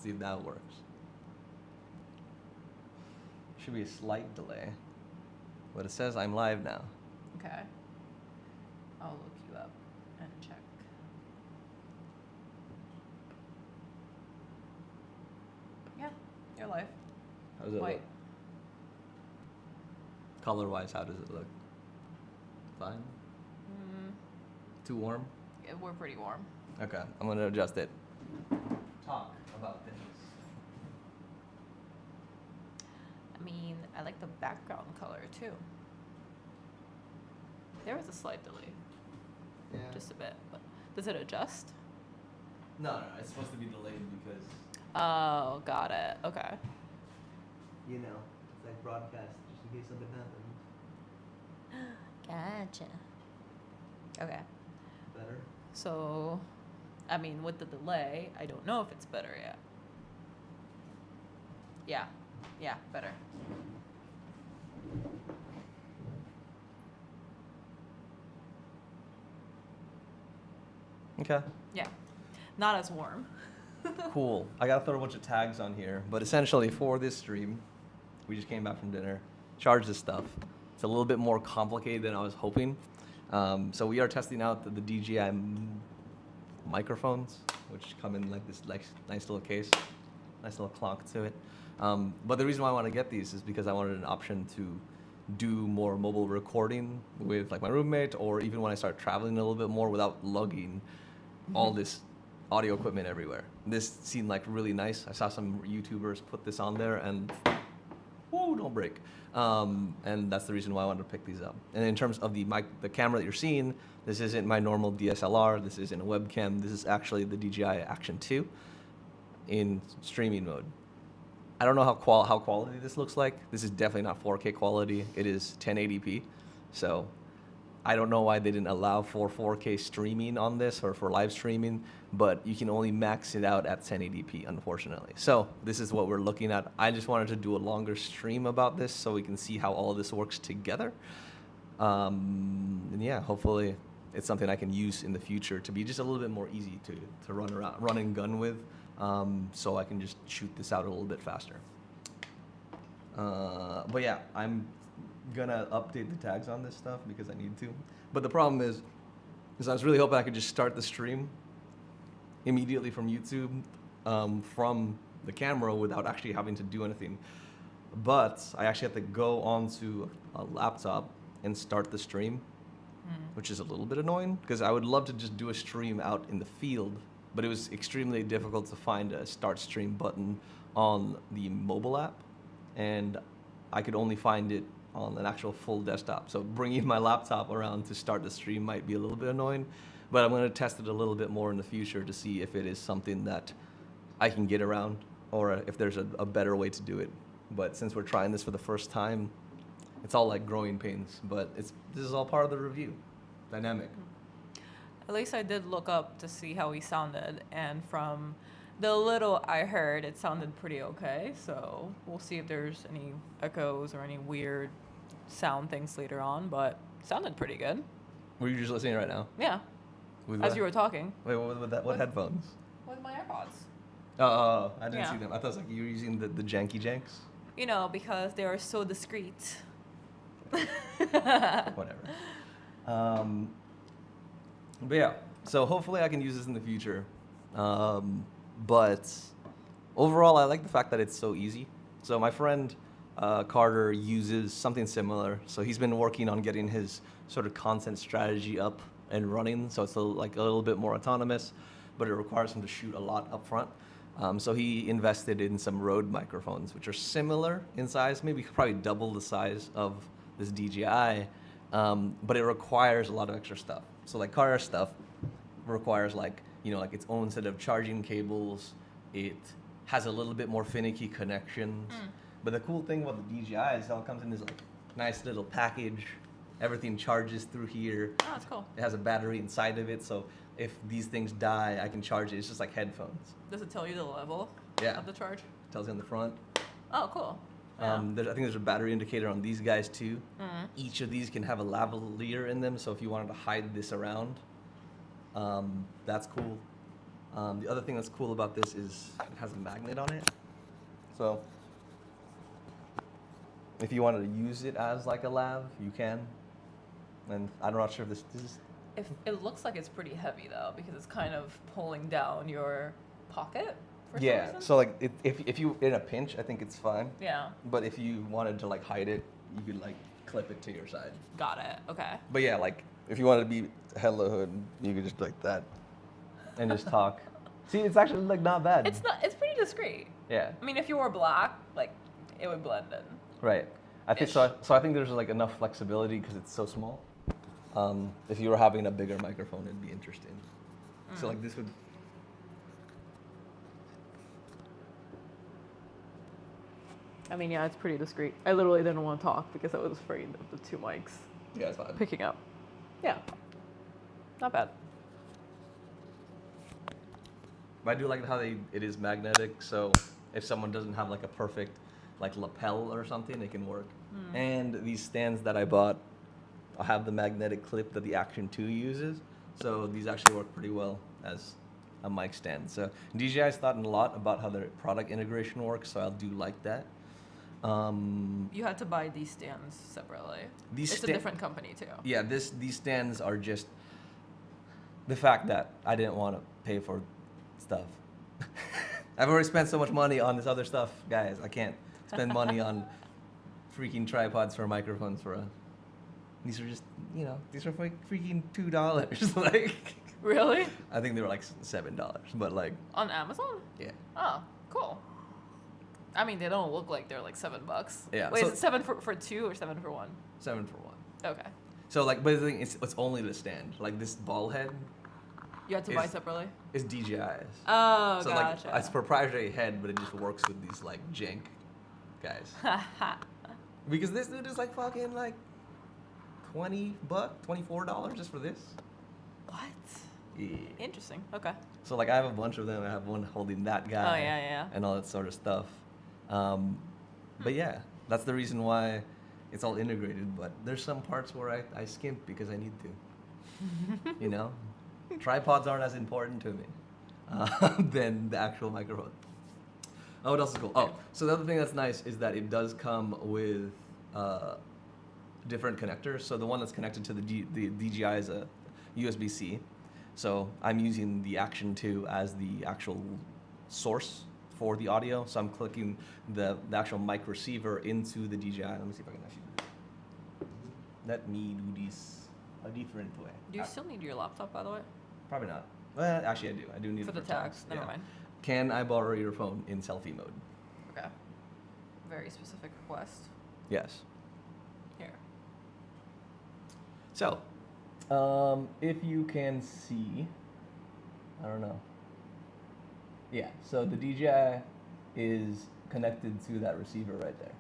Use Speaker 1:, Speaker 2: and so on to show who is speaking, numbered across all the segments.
Speaker 1: Let's see if that works. Should be a slight delay. But it says I'm live now.
Speaker 2: Okay. I'll look you up and check. Yeah, you're live.
Speaker 1: How does it
Speaker 2: White.
Speaker 1: look? Color-wise, how does it look? Fine? Too warm?
Speaker 2: Yeah, we're pretty warm.
Speaker 1: Okay, I'm going to adjust it. Talk about things.
Speaker 2: I mean, I like the background color too. There was a slight delay,
Speaker 1: Yeah.
Speaker 2: just a bit, but does it adjust?
Speaker 1: No, it's supposed to be delayed because,
Speaker 2: Oh, got it. Okay.
Speaker 1: you know, it's like broadcast just in case something happens.
Speaker 2: Gotcha. Okay.
Speaker 1: Better?
Speaker 2: So, I mean, with the delay, I don't know if it's better yet. Yeah. Yeah, better.
Speaker 1: Okay.
Speaker 2: Yeah. Not as warm.
Speaker 1: Cool. I gotta throw a bunch of tags on here, but essentially for this stream, we just came back from dinner, charged this stuff. It's a little bit more complicated than I was hoping. So we are testing out the DJI microphones, which come in like this nice little case, nice little clock to it. But the reason why I want to get these is because I wanted an option to do more mobile recording with like my roommate, or even when I start traveling a little bit more without lugging all this audio equipment everywhere. This seemed like really nice. I saw some YouTubers put this on there and whoa, don't break. And that's the reason why I wanted to pick these up. And in terms of the mic, the camera that you're seeing, this isn't my normal DSLR. This isn't a webcam. This is actually the DJI Action 2 in streaming mode. I don't know how quality this looks like. This is definitely not 4K quality. It is 1080p. So I don't know why they didn't allow for 4K streaming on this or for live streaming, but you can only max it out at 1080p, unfortunately. So this is what we're looking at. I just wanted to do a longer stream about this so we can see how all of this works together. And yeah, hopefully it's something I can use in the future to be just a little bit more easy to run and gun with. So I can just shoot this out a little bit faster. But yeah, I'm gonna update the tags on this stuff because I need to. But the problem is I was really hoping I could just start the stream immediately from YouTube, from the camera without actually having to do anything. But I actually have to go onto a laptop and start the stream, which is a little bit annoying because I would love to just do a stream out in the field, but it was extremely difficult to find a start stream button on the mobile app, and I could only find it on an actual full desktop. So bringing my laptop around to start the stream might be a little bit annoying, but I'm going to test it a little bit more in the future to see if it is something that I can get around or if there's a better way to do it. But since we're trying this for the first time, it's all like growing pains, but this is all part of the review. Dynamic.
Speaker 2: At least I did look up to see how he sounded, and from the little I heard, it sounded pretty okay. So we'll see if there's any echoes or any weird sound things later on, but it sounded pretty good.
Speaker 1: Were you just listening right now?
Speaker 2: Yeah,
Speaker 1: With
Speaker 2: as
Speaker 1: what?
Speaker 2: you were talking.
Speaker 1: Wait, what headphones?
Speaker 2: With my AirPods.
Speaker 1: Oh, I didn't
Speaker 2: Yeah.
Speaker 1: see them. I thought it was like you were using the janky janks.
Speaker 2: You know, because they are so discreet.
Speaker 1: Whatever. But yeah, so hopefully I can use this in the future. But overall, I like the fact that it's so easy. So my friend Carter uses something similar. So he's been working on getting his sort of content strategy up and running. So it's a little bit more autonomous, but it requires him to shoot a lot up front. So he invested in some Rode microphones, which are similar in size, maybe probably double the size of this DJI, but it requires a lot of extra stuff. So like Carter stuff requires like its own set of charging cables. It has a little bit more finicky connections. But the cool thing about the DJI is it all comes in this like nice little package. Everything charges through here.
Speaker 2: Oh, that's cool.
Speaker 1: It has a battery inside of it, so if these things die, I can charge it. It's just like headphones.
Speaker 2: Does it tell you the level of the charge?
Speaker 1: Tells you on the front.
Speaker 2: Oh, cool. Yeah.
Speaker 1: I think there's a battery indicator on these guys too. Each of these can have a lavalier in them, so if you wanted to hide this around, that's cool. The other thing that's cool about this is it has a magnet on it. So if you wanted to use it as like a lav, you can. And I'm not sure if this is...
Speaker 2: If it looks like it's pretty heavy though, because it's kind of pulling down your pocket for some
Speaker 1: Yeah,
Speaker 2: reason.
Speaker 1: so like if you in a pinch, I think it's fine.
Speaker 2: Yeah.
Speaker 1: But if you wanted to like hide it, you could like clip it to your side.
Speaker 2: Got it. Okay.
Speaker 1: But yeah, like if you wanted to be hella hood, you could just like that and just talk. See, it's actually like not bad.
Speaker 2: It's not. It's pretty discreet.
Speaker 1: Yeah.
Speaker 2: I mean, if you wore black, like, it would blend in.
Speaker 1: Right. I think so. So I think there's like enough flexibility because it's so small. If you were having a bigger microphone, it'd be interesting. So like this would.
Speaker 2: I mean, yeah, it's pretty discreet. I literally didn't want to talk because I was afraid of the two mics
Speaker 1: Yeah, it's fine.
Speaker 2: picking up. Yeah. Not bad.
Speaker 1: But I do like how it is magnetic, so if someone doesn't have like a perfect like lapel or something, it can work. And these stands that I bought have the magnetic clip that the Action 2 uses, so these actually work pretty well as a mic stand. So DJI's thought a lot about how their product integration works, so I do like that.
Speaker 2: You had to buy these stands separately. It's a different company too.
Speaker 1: Yeah, these stands are just the fact that I didn't want to pay for stuff. I've already spent so much money on this other stuff, guys. I can't spend money on freaking tripods for microphones for a. These are just, these are like freaking $2. Like,
Speaker 2: Really?
Speaker 1: I think they were like $7, but like,
Speaker 2: On Amazon?
Speaker 1: yeah.
Speaker 2: Oh, cool. I mean, they don't look like they're like $7.
Speaker 1: Yeah,
Speaker 2: Wait,
Speaker 1: so-
Speaker 2: is it 7 for 2 or 7 for 1?
Speaker 1: 7 for 1.
Speaker 2: Okay.
Speaker 1: So like, but the thing is, it's only the stand. Like this ball head
Speaker 2: You had to buy
Speaker 1: Is-
Speaker 2: separately?
Speaker 1: is DJI's.
Speaker 2: Oh,
Speaker 1: So
Speaker 2: gotcha.
Speaker 1: like, it's proprietary head, but it just works with these like jank guys. Because this dude is like fucking like $20, $24 just for this.
Speaker 2: What?
Speaker 1: Yeah.
Speaker 2: Interesting. Okay.
Speaker 1: So like I have a bunch of them. I have one holding that guy.
Speaker 2: Oh, yeah.
Speaker 1: And all that sort of stuff. But yeah, that's the reason why it's all integrated. But there's some parts where I skimp because I need to. Tripods aren't as important to me than the actual microphone. Oh, what else is cool? Oh, so the other thing that's nice is that it does come with different connectors. So the one that's connected to the DJI is a USB-C. So I'm using the Action 2 as the actual source for the audio. So I'm clicking the actual mic receiver into the DJI. Let me see if I can actually do it. Let me do this a different way.
Speaker 2: Do you still need your laptop, by the way?
Speaker 1: Probably not. Well, actually I do. I do need
Speaker 2: For
Speaker 1: it
Speaker 2: the tags? Never mind.
Speaker 1: Can I borrow your phone in selfie mode?
Speaker 2: Okay. Very specific request.
Speaker 1: Yes.
Speaker 2: Here.
Speaker 1: So, if you can see, I don't know. Yeah, so the DJI is connected to that receiver right there.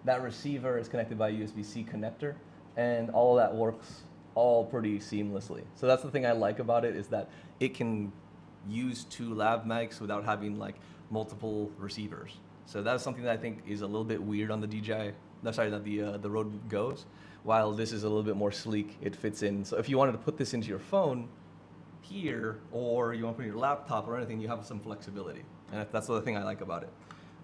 Speaker 1: That receiver is connected by a USB-C connector, and all of that works all pretty seamlessly. So that's the thing I like about it, is that it can use 2 lav mics without having like multiple receivers. So that's something that I think is a little bit weird on the DJI. No, sorry, that the Rode Goes. While this is a little bit more sleek, it fits in. So if you wanted to put this into your phone here, or you want to put it in your laptop or anything, you have some flexibility. And that's the other thing I like about it.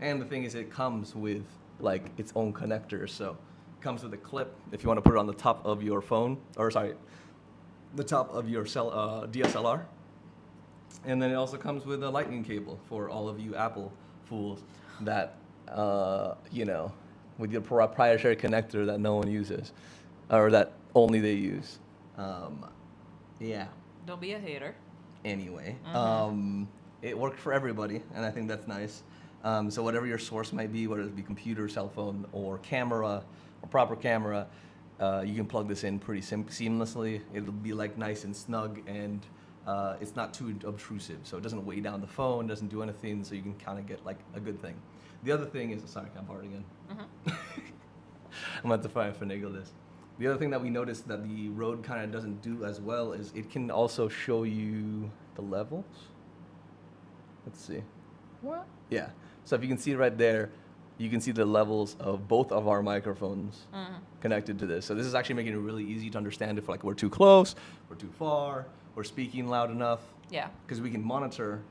Speaker 1: And the thing is, it comes with like its own connector. So it comes with a clip if you want to put it on the top of your phone, or sorry, the top of your DSLR. And then it also comes with a lightning cable for all of you Apple fools that, with your proprietary connector that no one uses, or that only they use. Yeah.
Speaker 2: Don't be a hater.
Speaker 1: Anyway, it worked for everybody, and I think that's nice. So whatever your source might be, whether it be computer, cell phone, or camera, or proper camera, you can plug this in pretty seamlessly. It'll be like nice and snug, and it's not too obtrusive, so it doesn't weigh down the phone, doesn't do anything, so you can kind of get like a good thing. The other thing is, sorry, I'm hard again. I'm about to try and finagle this. The other thing that we noticed that the Rode kind of doesn't do as well is it can also show you the levels. Let's see.
Speaker 2: What?
Speaker 1: Yeah. So if you can see right there, you can see the levels of both of our microphones connected to this. So this is actually making it really easy to understand if like we're too close, we're too far, we're speaking loud enough.
Speaker 2: Yeah.
Speaker 1: Because we can monitor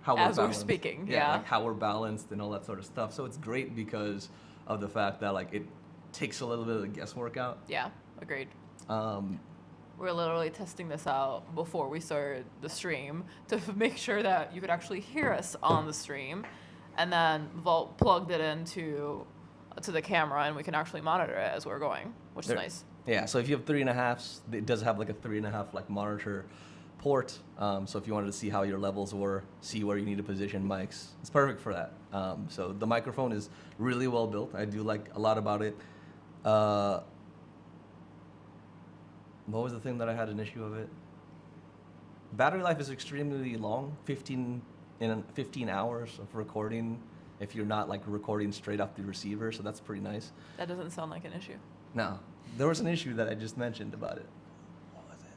Speaker 1: how
Speaker 2: As we're
Speaker 1: balanced.
Speaker 2: speaking,
Speaker 1: Yeah,
Speaker 2: yeah.
Speaker 1: like how we're balanced and all that sort of stuff. So it's great because of the fact that like it takes a little bit of the guesswork out.
Speaker 2: Yeah, agreed.
Speaker 1: Um,
Speaker 2: We're literally testing this out before we started the stream to make sure that you could actually hear us on the stream, and then Vault plugged it into to the camera, and we can actually monitor it as we're going, which is nice.
Speaker 1: Yeah, so if you have 3.5s, it does have like a 3.5 like monitor port. So if you wanted to see how your levels were, see where you need to position mics, it's perfect for that. So the microphone is really well built. I do like a lot about it. What was the thing that I had an issue of it? Battery life is extremely long, 15 hours of recording if you're not like recording straight off the receiver, so that's pretty nice.
Speaker 2: That doesn't sound like an issue.
Speaker 1: No, there was an issue that I just mentioned about it. What was it?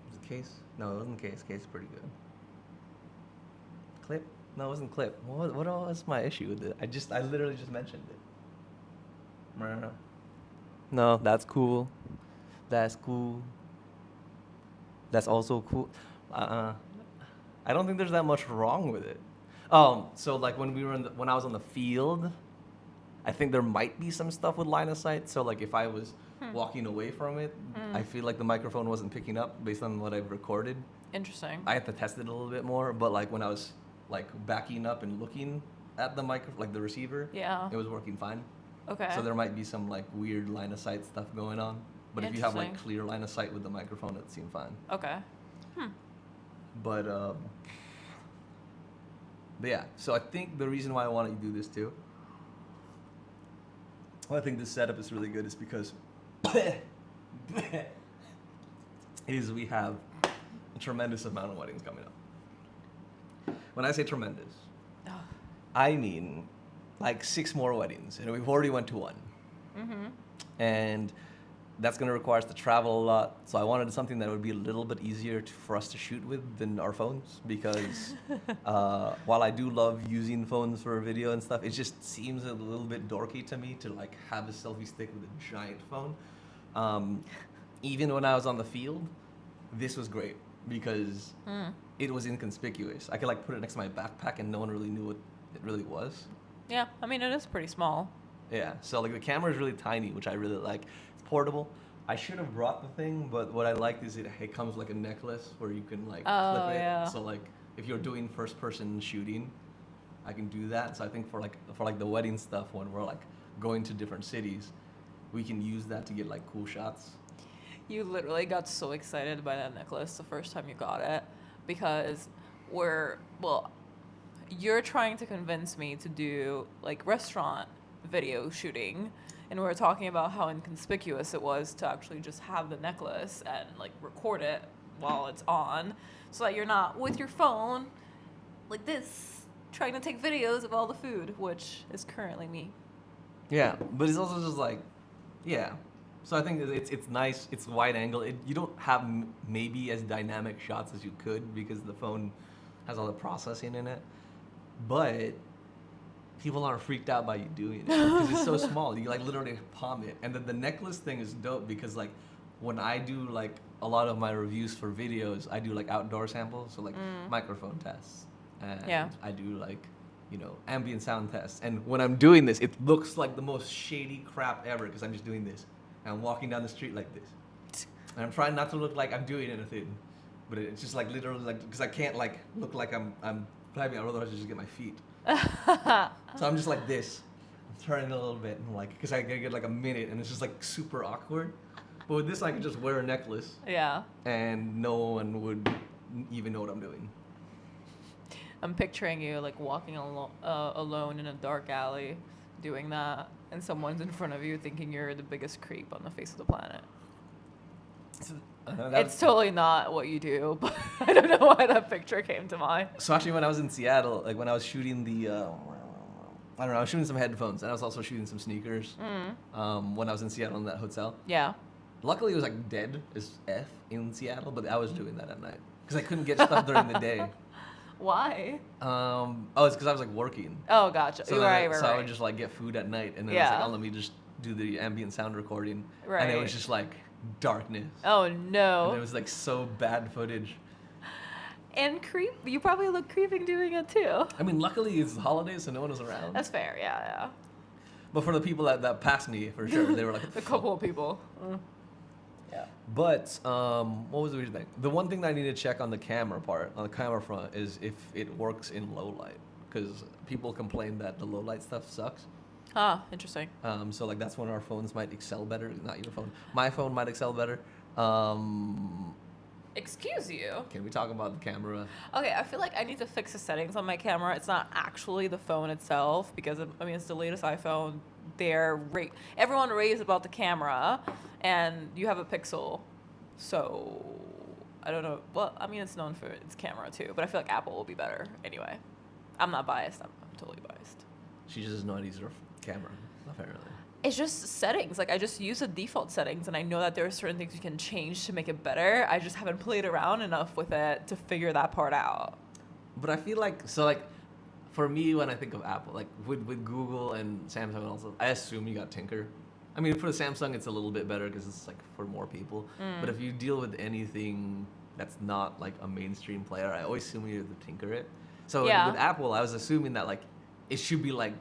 Speaker 1: Was it case? No, it wasn't case. Case is pretty good. Clip? No, it wasn't clip. What was my issue with it? I literally just mentioned it. No, that's cool. That's cool. That's also cool. I don't think there's that much wrong with it. So like when I was on the field, I think there might be some stuff with line of sight. So like if I was walking away from it, I feel like the microphone wasn't picking up based on what I've recorded.
Speaker 2: Interesting.
Speaker 1: I have to test it a little bit more, but like when I was like backing up and looking at the like the receiver,
Speaker 2: Yeah.
Speaker 1: it was working fine.
Speaker 2: Okay.
Speaker 1: So there might be some like weird line of sight stuff going on. But if you have like
Speaker 2: Interesting.
Speaker 1: clear line of sight with the microphone, it seemed fine.
Speaker 2: Okay.
Speaker 1: But yeah, so I think the reason why I want to do this too, well, I think this setup is really good is because we have a tremendous amount of weddings coming up. When I say tremendous,
Speaker 2: Oh.
Speaker 1: I mean like 6 more weddings, and we've already went to one. And that's going to require us to travel a lot. So I wanted something that would be a little bit easier for us to shoot with than our phones, because while I do love using phones for video and stuff, it just seems a little bit dorky to me to like have a selfie stick with a giant phone. Even when I was on the field, this was great because it was inconspicuous. I could like put it next to my backpack and no one really knew what it really was.
Speaker 2: Yeah, I mean, it is pretty small.
Speaker 1: Yeah, so like the camera is really tiny, which I really like. It's portable. I should have brought the thing, but what I liked is it comes like a necklace where you can like clip it.
Speaker 2: Yeah.
Speaker 1: So like if you're doing first person shooting, I can do that. So I think for like the wedding stuff, when we're like going to different cities, we can use that to get like cool shots.
Speaker 2: You literally got so excited by that necklace the first time you got it because you're trying to convince me to do like restaurant video shooting, and we were talking about how inconspicuous it was to actually just have the necklace and like record it while it's on, so that you're not with your phone like this trying to take videos of all the food, which is currently me.
Speaker 1: Yeah, but it's also just like, yeah. So I think it's nice. It's wide angle. You don't have maybe as dynamic shots as you could because the phone has all the processing in it, but people aren't freaked out by you doing it because it's so small. You like literally palm it. And then the necklace thing is dope because like when I do like a lot of my reviews for videos, I do like outdoor samples, so like microphone tests, and I do like, you know, ambient sound tests. And when I'm doing this, it looks like the most shady crap ever because I'm just doing this. And I'm walking down the street like this. And I'm trying not to look like I'm doing anything, but it's just like literally like, because I can't like look like I'm driving, otherwise I just get my feet. So I'm just like this. I'm turning a little bit and like, because I gotta get like a minute and it's just like super awkward. But with this, I could just wear a necklace.
Speaker 2: Yeah.
Speaker 1: And no one would even know what I'm doing.
Speaker 2: I'm picturing you like walking alone in a dark alley doing that, and someone's in front of you thinking you're the biggest creep on the face of the planet. It's totally not what you do, but I don't know why that picture came to mind.
Speaker 1: So actually when I was in Seattle, like when I was shooting I was shooting some headphones and I was also shooting some sneakers when I was in Seattle in that hotel.
Speaker 2: Yeah.
Speaker 1: Luckily it was like dead as F in Seattle, but I was doing that at night because I couldn't get stuff during the day.
Speaker 2: Why?
Speaker 1: It's because I was like working.
Speaker 2: Oh, gotcha.
Speaker 1: So
Speaker 2: right.
Speaker 1: I would just like get food at night, and then I was like, oh, let me just do the ambient sound recording.
Speaker 2: Right.
Speaker 1: And it was just like darkness.
Speaker 2: Oh no.
Speaker 1: And it was like so bad footage.
Speaker 2: And you probably look creeping doing it too.
Speaker 1: I mean, luckily it's holidays, so no one was around.
Speaker 2: That's fair, yeah.
Speaker 1: But for the people that passed me, for sure, they were like...
Speaker 2: A couple of people. Yeah.
Speaker 1: But, what was the reason thing? The one thing that I need to check on the camera part, on the camera front, is if it works in low light. Because people complain that the low light stuff sucks.
Speaker 2: Ah, interesting.
Speaker 1: So like that's when our phones might excel better. Not your phone. My phone might excel better.
Speaker 2: Excuse you.
Speaker 1: Can we talk about the camera?
Speaker 2: Okay, I feel like I need to fix the settings on my camera. It's not actually the phone itself because it's the latest iPhone. Everyone raves about the camera, and you have a Pixel, so I don't know. Well, I mean it's known for its camera too, but I feel like Apple will be better anyway. I'm not biased. I'm totally biased.
Speaker 1: She just doesn't know how to use her camera, apparently.
Speaker 2: It's just settings. Like I just use the default settings, and I know that there are certain things you can change to make it better. I just haven't played around enough with it to figure that part out.
Speaker 1: But I feel like for me, when I think of Apple, like with Google and Samsung and also, I assume you got Tinker. I mean, for the Samsung, it's a little bit better because it's like for more people. But if you deal with anything that's not like a mainstream player, I always assume you have to tinker it. So with Apple, I was assuming that like it should be like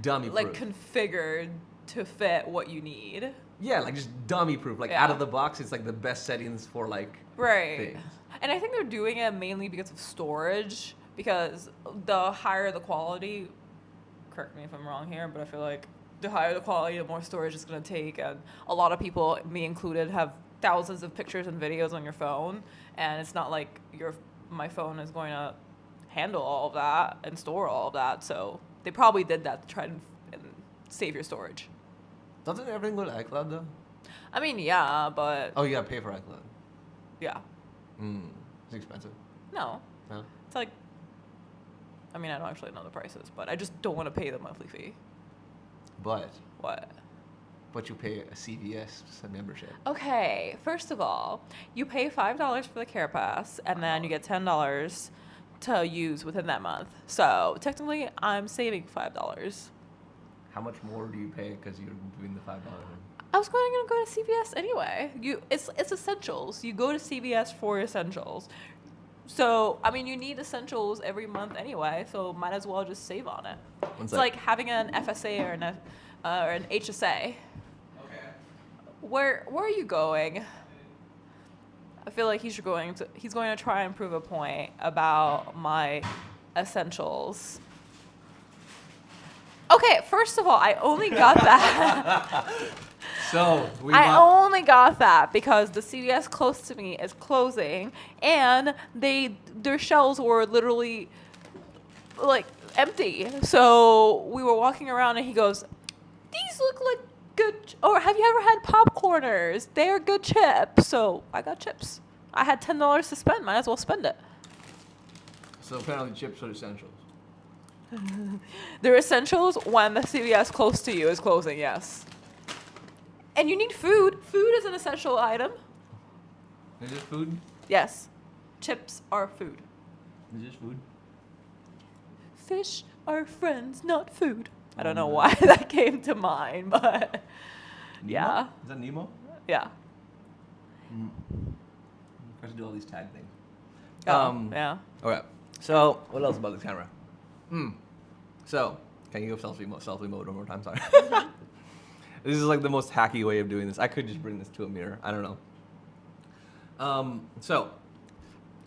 Speaker 1: dummy proof.
Speaker 2: Like configured to fit what you need.
Speaker 1: Yeah, like just dummy proof. Like out of the box, it's like the best settings for like things.
Speaker 2: And I think they're doing it mainly because of storage. Because the higher the quality, correct me if I'm wrong here, but I feel like the higher the quality, the more storage it's going to take. And a lot of people, me included, have thousands of pictures and videos on your phone. And it's not like my phone is going to handle all of that and store all of that. So they probably did that to try and save your storage.
Speaker 1: Doesn't everything go to iCloud though?
Speaker 2: I mean, yeah, but...
Speaker 1: Oh, you gotta pay for iCloud.
Speaker 2: Yeah.
Speaker 1: It's expensive.
Speaker 2: No.
Speaker 1: No?
Speaker 2: It's like... I mean, I don't actually know the prices, but I just don't want to pay the monthly fee.
Speaker 1: But...
Speaker 2: What?
Speaker 1: But you pay a CVS membership.
Speaker 2: Okay, first of all, you pay $5 for the Care Pass, and then you get $10 to use within that month. So technically, I'm saving $5.
Speaker 1: How much more do you pay because you're doing the $5?
Speaker 2: I was going to go to CVS anyway. It's essentials. You go to CVS for essentials. So, I mean, you need essentials every month anyway, so might as well just save on it. It's like having an FSA or an HSA. Okay. Where are you going? I feel like he's going to try and prove a point about my essentials. Okay, first of all, I only got that. I only got that because the CVS close to me is closing, and their shelves were literally like empty. So we were walking around, and he goes, "These look like good." Or have you ever had popcorners? They're good chips. So I got chips. I had $10 to spend. Might as well spend it.
Speaker 1: So apparently, chips are essentials.
Speaker 2: They're essentials when the CVS close to you is closing, yes. And you need food. Food is an essential item.
Speaker 1: Is it food?
Speaker 2: Yes. Chips are food.
Speaker 1: Is this food?
Speaker 2: Fish are friends, not food. I don't know why that came to mind, but
Speaker 1: Nemo?
Speaker 2: yeah.
Speaker 1: Is that Nemo?
Speaker 2: Yeah.
Speaker 1: I have to do all these tag things.
Speaker 2: Yeah.
Speaker 1: Okay. So, what else about the camera? So, can you go selfie mode one more time? Sorry. This is like the most hacky way of doing this. I could just bring this to a mirror. I don't know. So,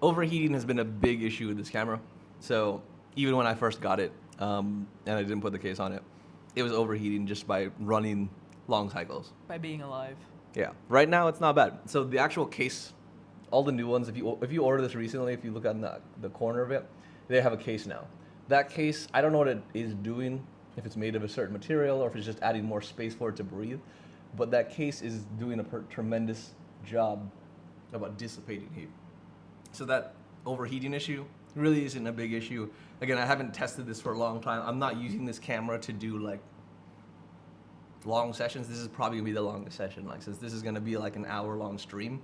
Speaker 1: overheating has been a big issue with this camera. So, even when I first got it, and I didn't put the case on it, it was overheating just by running long cycles.
Speaker 2: By being alive.
Speaker 1: Yeah. Right now, it's not bad. So, the actual case, all the new ones, if you order this recently, if you look on the corner of it, they have a case now. That case, I don't know what it is doing, if it's made of a certain material or if it's just adding more space for it to breathe, but that case is doing a tremendous job about dissipating heat. So that overheating issue really isn't a big issue. Again, I haven't tested this for a long time. I'm not using this camera to do like long sessions. This is probably gonna be the longest session. Like, since this is gonna be like an hour-long stream,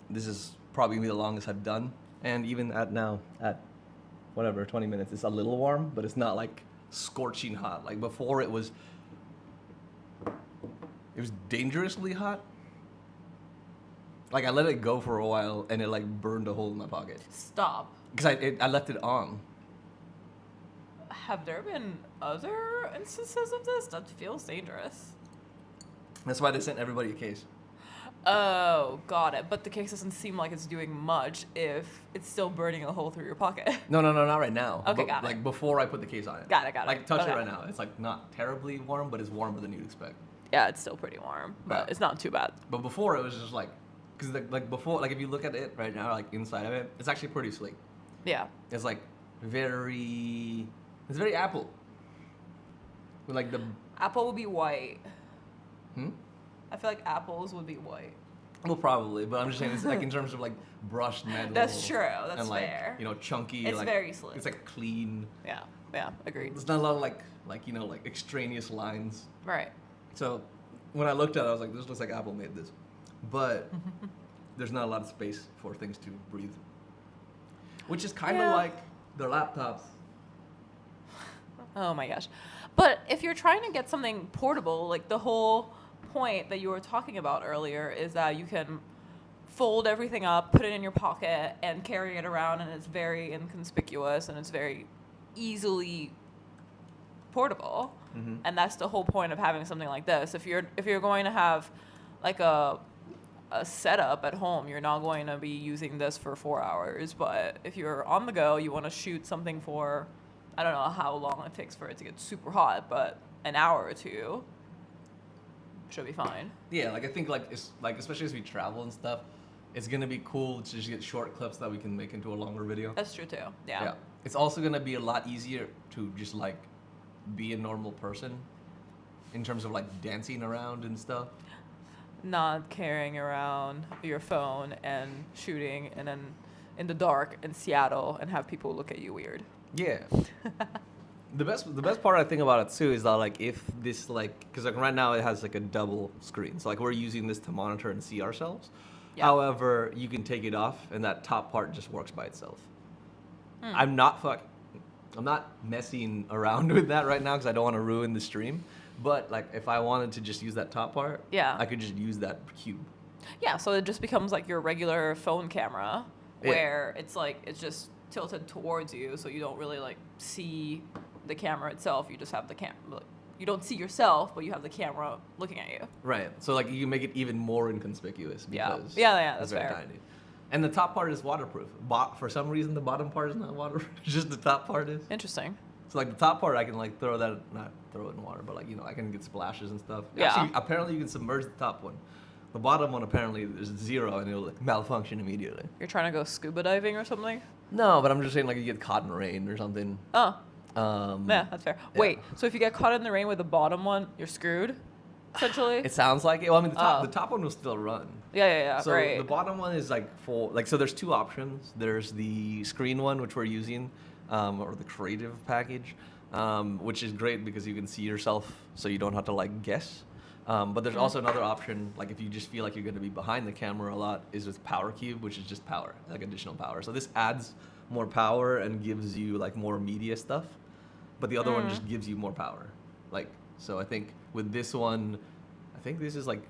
Speaker 1: this is probably gonna be the longest I've done. And even at whatever, 20 minutes, it's a little warm, but it's not like scorching hot. Like before, it was dangerously hot. Like I let it go for a while, and it like burned a hole in my pocket
Speaker 2: Stop.
Speaker 1: because I left it on.
Speaker 2: Have there been other instances of this? That feels dangerous.
Speaker 1: That's why they sent everybody a case.
Speaker 2: Oh, got it. But the case doesn't seem like it's doing much if it's still burning a hole through your pocket.
Speaker 1: No, not right now.
Speaker 2: Okay,
Speaker 1: but,
Speaker 2: got it.
Speaker 1: Like before I put the case on it.
Speaker 2: Got it.
Speaker 1: Like touch
Speaker 2: Okay.
Speaker 1: it right now. It's like not terribly warm, but it's warmer than you'd expect.
Speaker 2: Yeah, it's still pretty warm, but
Speaker 1: Yeah.
Speaker 2: it's not too bad.
Speaker 1: But before it was just like, because like before, like if you look at it right now, like inside of it, it's actually pretty sleek.
Speaker 2: Yeah.
Speaker 1: It's like it's very Apple. With like the
Speaker 2: Apple would be white.
Speaker 1: hmm?
Speaker 2: I feel like apples would be white.
Speaker 1: Well, probably, but I'm just saying it's like in terms of like brushed metal.
Speaker 2: That's true. That's
Speaker 1: and like,
Speaker 2: fair.
Speaker 1: you know, chunky.
Speaker 2: It's
Speaker 1: like,
Speaker 2: very slick.
Speaker 1: It's like clean.
Speaker 2: Yeah. Agreed.
Speaker 1: There's not a lot of like you know like extraneous lines.
Speaker 2: Right.
Speaker 1: So when I looked at it, I was like, this looks like Apple made this, but there's not a lot of space for things to breathe, which is kind of
Speaker 2: Yeah.
Speaker 1: like their laptops.
Speaker 2: Oh my gosh. But if you're trying to get something portable, like the whole point that you were talking about earlier is that you can fold everything up, put it in your pocket, and carry it around, and it's very inconspicuous and it's very easily portable.
Speaker 1: Mm-hmm.
Speaker 2: And that's the whole point of having something like this. If you're going to have like a setup at home, you're not going to be using this for 4 hours. But if you're on the go, you want to shoot something for, I don't know how long it takes for it to get super hot, but an hour or two should be fine.
Speaker 1: Yeah, like I think like it's like especially as we travel and stuff, it's gonna be cool to just get short clips that we can make into a longer video.
Speaker 2: That's true too. Yeah.
Speaker 1: It's also gonna be a lot easier to just like be a normal person in terms of like dancing around and stuff.
Speaker 2: Not carrying around your phone and shooting and then in the dark in Seattle and have people look at you weird.
Speaker 1: Yeah. The best part I think about it too is that like if this like because like right now it has like a double screen, so like we're using this to monitor and see ourselves.
Speaker 2: Yeah.
Speaker 1: However, you can take it off and that top part just works by itself. I'm not messing around with that right now because I don't want to ruin the stream. But like if I wanted to just use that top part,
Speaker 2: Yeah.
Speaker 1: I could just use that cube.
Speaker 2: Yeah, so it just becomes like your regular phone camera
Speaker 1: Yeah.
Speaker 2: where it's like it's just tilted towards you, so you don't really like see the camera itself. You just have the camera. You don't see yourself, but you have the camera looking at you.
Speaker 1: Right. So like you make it even more inconspicuous
Speaker 2: Yeah.
Speaker 1: because
Speaker 2: Yeah,
Speaker 1: it's
Speaker 2: that's
Speaker 1: very
Speaker 2: fair.
Speaker 1: tiny. And the top part is waterproof. For some reason, the bottom part is not waterproof. Just the top part is.
Speaker 2: Interesting.
Speaker 1: So like the top part, I can like not throw it in water, but like you know I can get splashes and stuff.
Speaker 2: Yeah.
Speaker 1: Actually, apparently you can submerge the top one. The bottom one apparently is 0 and it'll like malfunction immediately.
Speaker 2: You're trying to go scuba diving or something?
Speaker 1: No, but I'm just saying like you get caught in rain or something.
Speaker 2: Oh,
Speaker 1: Yeah,
Speaker 2: that's fair.
Speaker 1: yeah.
Speaker 2: Wait, so if you get caught in the rain with the bottom one, you're screwed, essentially?
Speaker 1: It sounds like it. Well, I mean
Speaker 2: Oh.
Speaker 1: the top one will still run.
Speaker 2: Yeah,
Speaker 1: So
Speaker 2: right.
Speaker 1: the bottom one is like full. Like so, there's two options. There's the screen one, which we're using, or the creative package, which is great because you can see yourself, so you don't have to like guess. But there's also another option, like if you just feel like you're going to be behind the camera a lot, is with Power Cube, which is just power, like additional power. So this adds more power and gives you like more media stuff, but the other one just gives you more power. Like so, I think with this one, I think this is like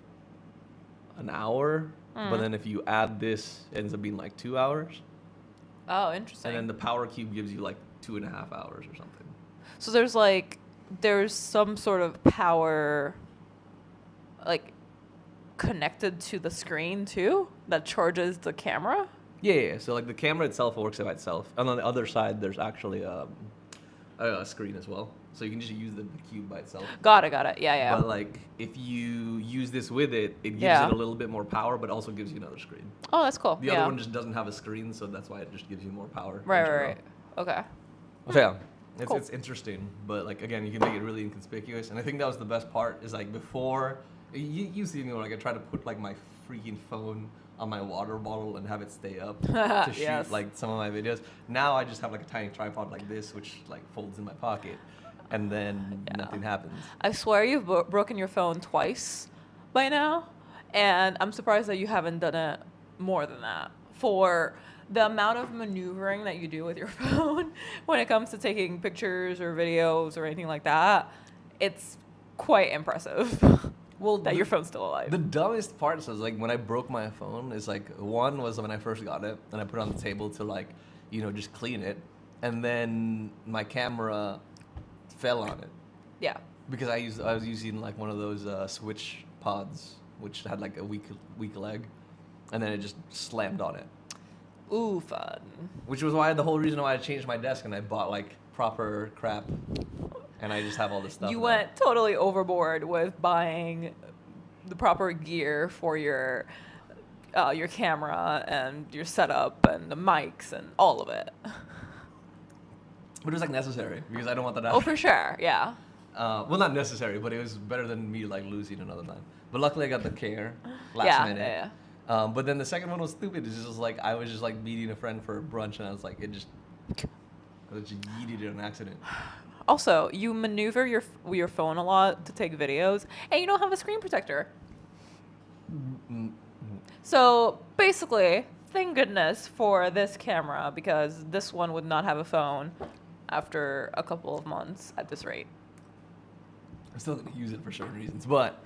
Speaker 1: an hour, but then if you add this, it ends up being like 2 hours,
Speaker 2: Oh, interesting.
Speaker 1: and then the Power Cube gives you like 2.5 hours or something.
Speaker 2: So there's some sort of power, like, connected to the screen too that charges the camera?
Speaker 1: Yeah. So like the camera itself works by itself, and on the other side there's actually a screen as well. So you can just use the cube by itself.
Speaker 2: Got it. Yeah.
Speaker 1: But like if you use this with it, it gives
Speaker 2: Yeah.
Speaker 1: it a little bit more power, but also gives you another screen.
Speaker 2: Oh, that's cool.
Speaker 1: The
Speaker 2: yeah.
Speaker 1: other one just doesn't have a screen, so that's why it just gives you more power. in
Speaker 2: Right.
Speaker 1: general.
Speaker 2: Okay.
Speaker 1: So yeah,
Speaker 2: Cool.
Speaker 1: it's interesting, but like again, you can make it really inconspicuous, and I think that was the best part. Is like before, you see me like I try to put like my freaking phone on my water bottle and have it stay up to shoot
Speaker 2: Yes.
Speaker 1: like some of my videos. Now I just have like a tiny tripod like this, which like folds in my pocket, and then nothing happens.
Speaker 2: I swear you've broken your phone twice by now, and I'm surprised that you haven't done it more than that. For the amount of maneuvering that you do with your phone when it comes to taking pictures or videos or anything like that, it's quite impressive.
Speaker 1: Well,
Speaker 2: that your phone's still alive.
Speaker 1: The dumbest part is like when I broke my phone is like one was when I first got it and I put it on the table to like, just clean it, and then my camera fell on it
Speaker 2: Yeah.
Speaker 1: because I was using like one of those switch pods which had like a weak leg, and then it just slammed on it.
Speaker 2: Ooh, fun.
Speaker 1: Which was why the whole reason why I changed my desk and I bought like proper crap, and I just have all this stuff.
Speaker 2: You
Speaker 1: now.
Speaker 2: went totally overboard with buying the proper gear for your camera and your setup and the mics and all of it.
Speaker 1: But it was like necessary because I don't want that.
Speaker 2: Oh, for sure. Yeah.
Speaker 1: Well, not necessary, but it was better than me like losing another time. But luckily, I got the care last minute.
Speaker 2: Yeah.
Speaker 1: But then the second one was stupid. It's just like I was just like meeting a friend for brunch, and I was like, I just yeeted it on accident.
Speaker 2: Also, you maneuver your phone a lot to take videos, and you don't have a screen protector. So basically, thank goodness for this camera, because this one would not have a phone after a couple of months at this rate.
Speaker 1: I'm still gonna use it for certain reasons, but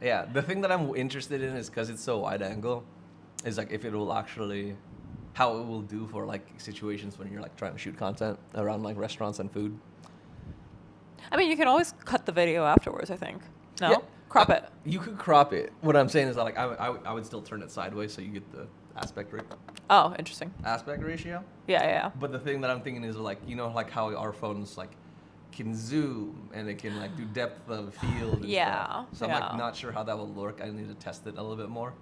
Speaker 1: yeah, the thing that I'm interested in is because it's so wide angle, is like if it will actually, how it will do for like situations when you're like trying to shoot content around like restaurants and food.
Speaker 2: I mean, you can always cut the video afterwards, I think. No?
Speaker 1: Yeah.
Speaker 2: Crop it.
Speaker 1: You could crop it. What I'm saying is that like I would still turn it sideways so you get the aspect
Speaker 2: Oh, interesting.
Speaker 1: ratio.
Speaker 2: Yeah.
Speaker 1: But the thing that I'm thinking is like, like how our phones like can zoom and it can like do depth of field and stuff. So I'm like not sure how that will work. I need to test it a little bit more.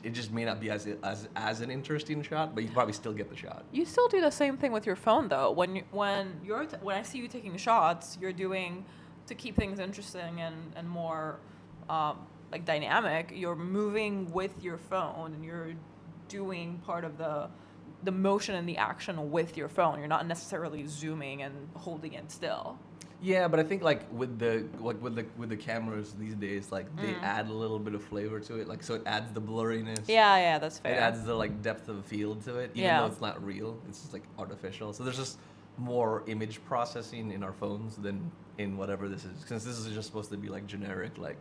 Speaker 1: It just may not be as an interesting shot, but you probably still get the shot.
Speaker 2: You still do the same thing with your phone, though. When I see you taking shots, you're doing, to keep things interesting and more like dynamic, you're moving with your phone and you're doing part of the motion and the action with your phone. You're not necessarily zooming and holding it still.
Speaker 1: Yeah, but I think like with the cameras these days, like they add a little bit of flavor to it, like so it adds the blurriness.
Speaker 2: Yeah, that's fair.
Speaker 1: It adds the like depth of field to it, even though it's not real. It's just like artificial. So there's just more image processing in our phones than in whatever this is, since this is just supposed to be like generic, like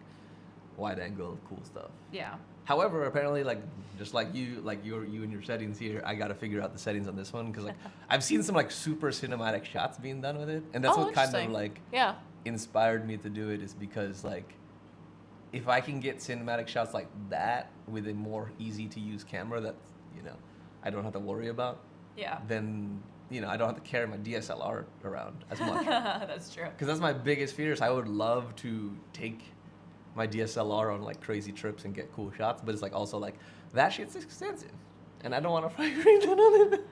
Speaker 1: wide angle, cool stuff.
Speaker 2: Yeah.
Speaker 1: However, apparently, like just like you and your settings here, I gotta figure out the settings on this one because like I've seen some like super cinematic shots being done with it, and that's what kind of like inspired me to do it, is because like if I can get cinematic shots like that with a more easy to use camera that I don't have to worry about, then I don't have to carry my DSLR around as much.
Speaker 2: That's true.
Speaker 1: Because that's my biggest fear, is I would love to take my DSLR on like crazy trips and get cool shots, but it's like also like that shit's expensive and I don't want to frame that on it.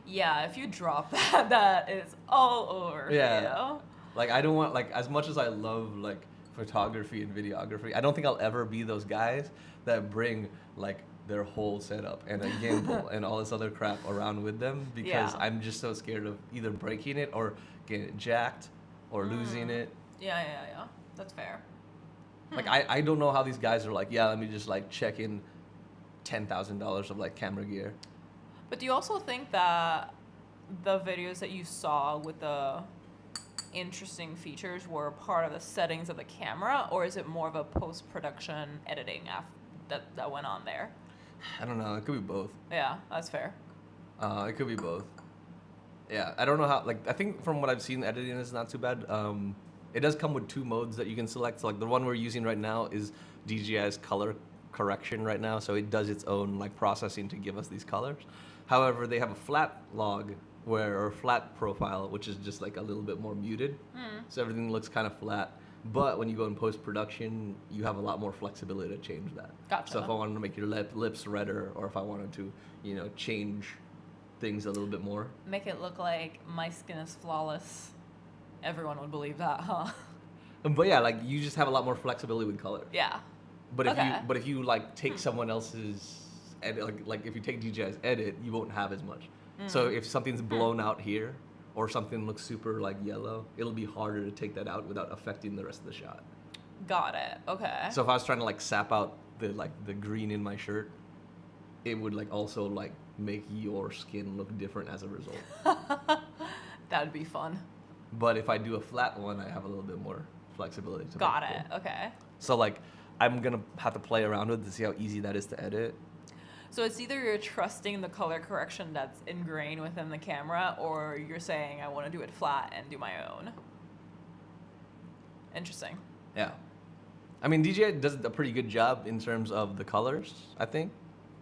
Speaker 2: Yeah, if you drop that is all over.
Speaker 1: Yeah. Like I don't want, like, as much as I love like photography and videography, I don't think I'll ever be those guys that bring like their whole setup and a gimbal and all this other crap around with them, because I'm just so scared of either breaking it or getting it jacked or losing it.
Speaker 2: Yeah. That's fair.
Speaker 1: Like, I don't know how these guys are like, let me just like check in $10,000 of like camera gear.
Speaker 2: But do you also think that the videos that you saw with the interesting features were part of the settings of the camera, or is it more of a post-production editing that went on there?
Speaker 1: I don't know. It could be both.
Speaker 2: Yeah, that's fair.
Speaker 1: It could be both. Yeah, I don't know how. Like, I think from what I've seen, editing is not too bad. It does come with 2 modes that you can select. So, like, the one we're using right now is DJI's color correction right now, so it does its own like processing to give us these colors. However, they have a flat log or flat profile, which is just like a little bit more muted. So everything looks kind of flat. But when you go in post-production, you have a lot more flexibility to change that.
Speaker 2: Gotcha.
Speaker 1: So if I wanted to make your lips redder, or if I wanted to, change things a little bit more.
Speaker 2: Make it look like my skin is flawless. Everyone would believe that, huh?
Speaker 1: But yeah, like you just have a lot more flexibility with color.
Speaker 2: Yeah.
Speaker 1: But if you like take someone else's edit, like if you take DJI's edit, you won't have as much. So if something's blown out here, or something looks super like yellow, it'll be harder to take that out without affecting the rest of the shot.
Speaker 2: Got it. Okay.
Speaker 1: So if I was trying to like sap out the green in my shirt, it would like also like make your skin look different as a result.
Speaker 2: That'd be fun.
Speaker 1: But if I do a flat one, I have a little bit more flexibility to
Speaker 2: Got
Speaker 1: make
Speaker 2: it.
Speaker 1: cool.
Speaker 2: Okay.
Speaker 1: So like I'm gonna have to play around with it to see how easy that is to edit.
Speaker 2: So it's either you're trusting the color correction that's ingrained within the camera, or you're saying I want to do it flat and do my own. Interesting.
Speaker 1: Yeah. I mean, DJI does a pretty good job in terms of the colors, I think.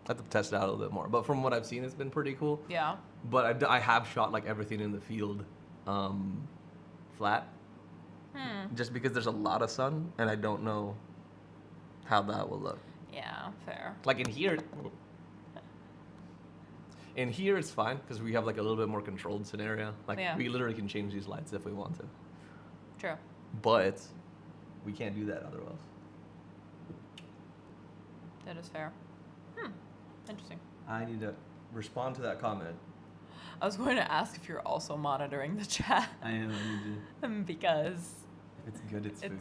Speaker 1: I have to test it out a little bit more. But from what I've seen, it's been pretty cool.
Speaker 2: Yeah.
Speaker 1: But I have shot like everything in the field flat. Just because there's a lot of sun and I don't know how that will look.
Speaker 2: Yeah, fair.
Speaker 1: Like in here it's fine because we have like a little bit more controlled scenario. Like
Speaker 2: Yeah.
Speaker 1: we literally can change these lights if we want to.
Speaker 2: True.
Speaker 1: But we can't do that otherwise.
Speaker 2: That is fair. Interesting.
Speaker 1: I need to respond to that comment.
Speaker 2: I was going to ask if you're also monitoring the chat.
Speaker 1: I am. I need to.
Speaker 2: Because
Speaker 1: If it's good, it's food.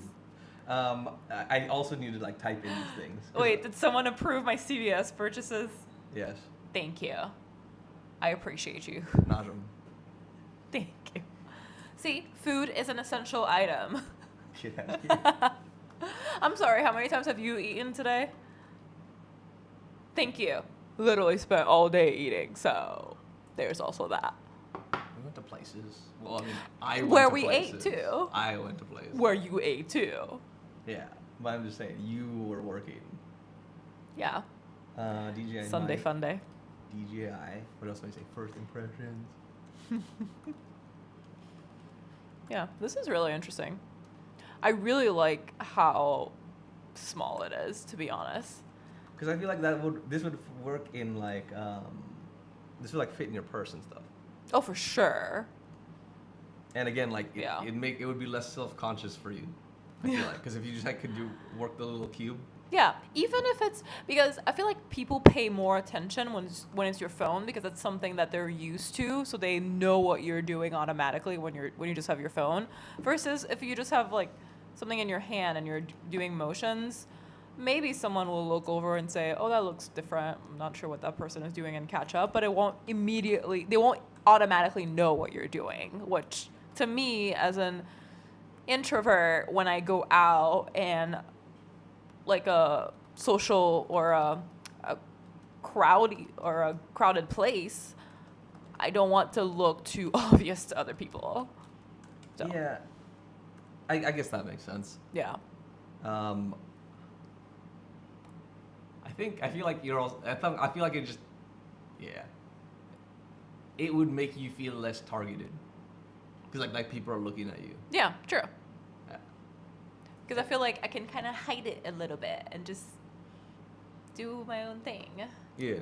Speaker 1: I also need to like type in these things.
Speaker 2: wait, did someone approve my CVS purchases?
Speaker 1: Yes.
Speaker 2: Thank you. I appreciate you.
Speaker 1: Najm.
Speaker 2: Thank you. See, food is an essential item.
Speaker 1: Yeah.
Speaker 2: I'm sorry, how many times have you eaten today? Thank you. Literally spent all day eating, so there's also that.
Speaker 1: We went to places. Well, I mean, I went
Speaker 2: Where
Speaker 1: to
Speaker 2: we
Speaker 1: places.
Speaker 2: ate too.
Speaker 1: I went to places.
Speaker 2: Where you ate too.
Speaker 1: Yeah, but I'm just saying, you were working.
Speaker 2: Yeah.
Speaker 1: DJI
Speaker 2: Sunday
Speaker 1: Mic,
Speaker 2: fun day.
Speaker 1: DJI. What else do I say? First impressions.
Speaker 2: Yeah, this is really interesting. I really like how small it is, to be honest.
Speaker 1: Because I feel like this would work in like this would like fit in your purse and stuff.
Speaker 2: Oh, for sure.
Speaker 1: And again, like
Speaker 2: Yeah.
Speaker 1: it would be less self-conscious for you. I feel like because if you just like could work the little cube.
Speaker 2: Yeah, even if it's because I feel like people pay more attention when it's your phone because it's something that they're used to, so they know what you're doing automatically when you just have your phone. Versus if you just have like something in your hand and you're doing motions, maybe someone will look over and say, "Oh, that looks different. I'm not sure what that person is doing," and catch up. But they won't automatically know what you're doing. Which to me, as an introvert, when I go out and like a social or a crowded place, I don't want to look too obvious to other people. So,
Speaker 1: Yeah. I guess that makes sense.
Speaker 2: yeah.
Speaker 1: I feel like you're also, I feel like it just, yeah. It would make you feel less targeted. Because like people are looking at you.
Speaker 2: Yeah, true.
Speaker 1: Yeah.
Speaker 2: Because I feel like I can kind of hide it a little bit and just do my own thing.
Speaker 1: Yeah.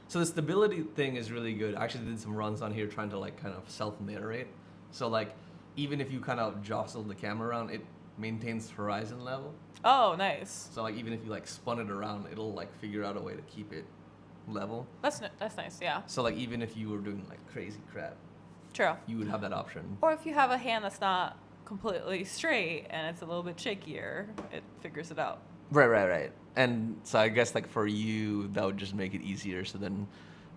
Speaker 1: So the stability thing is really good. I actually did some runs on here trying to like kind of self-narrate. So like even if you kind of jostle the camera around, it maintains horizon level.
Speaker 2: Oh, nice.
Speaker 1: So like even if you like spun it around, it'll like figure out a way to keep it level.
Speaker 2: That's nice, yeah.
Speaker 1: So like even if you were doing like crazy crap,
Speaker 2: True.
Speaker 1: you would have that option.
Speaker 2: Or if you have a hand that's not completely straight and it's a little bit shakier, it figures it out.
Speaker 1: Right. And so I guess like for you, that would just make it easier. So then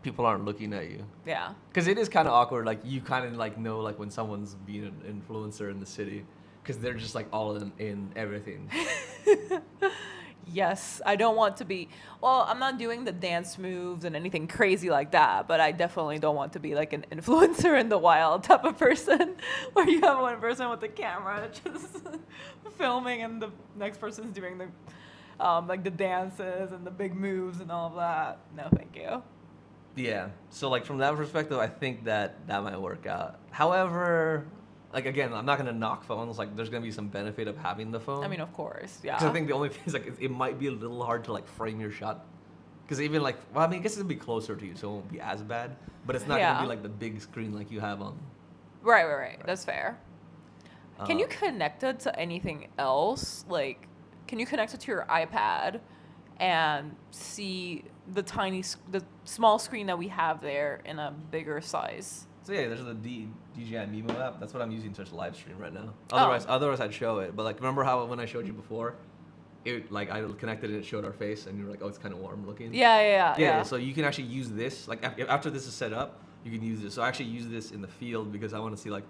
Speaker 1: people aren't looking at you.
Speaker 2: Yeah.
Speaker 1: Because it is kind of awkward. Like you kind of like know like when someone's being an influencer in the city, because they're just like all in everything.
Speaker 2: Yes, I don't want to be. Well, I'm not doing the dance moves and anything crazy like that, but I definitely don't want to be like an influencer in the wild type of person where you have one person with the camera just filming and the next person's doing the like the dances and the big moves and all of that. No, thank you.
Speaker 1: Yeah. So like from that perspective, I think that might work out. However, like again, I'm not gonna knock phones. Like there's gonna be some benefit of having the phone.
Speaker 2: I mean, of course, yeah.
Speaker 1: 'Cause I think the only thing is like it might be a little hard to like frame your shot. Because even like, well, I mean, I guess it'll be closer to you, so it won't be as bad. But it's not
Speaker 2: Yeah.
Speaker 1: gonna be like the big screen like you have on.
Speaker 2: Right. That's fair. Can you connect it to anything else? Like, can you connect it to your iPad and see the small screen that we have there in a bigger size?
Speaker 1: So yeah, there's the DJI Mimo app. That's what I'm using to live stream right now.
Speaker 2: Oh.
Speaker 1: Otherwise I'd show it. But like, remember how when I showed you before, it like I connected and it showed our face, and you were like, oh, it's kind of warm looking.
Speaker 2: Yeah.
Speaker 1: So you can actually use this. Like after this is set up, you can use this. So I actually use this in the field because I want to see like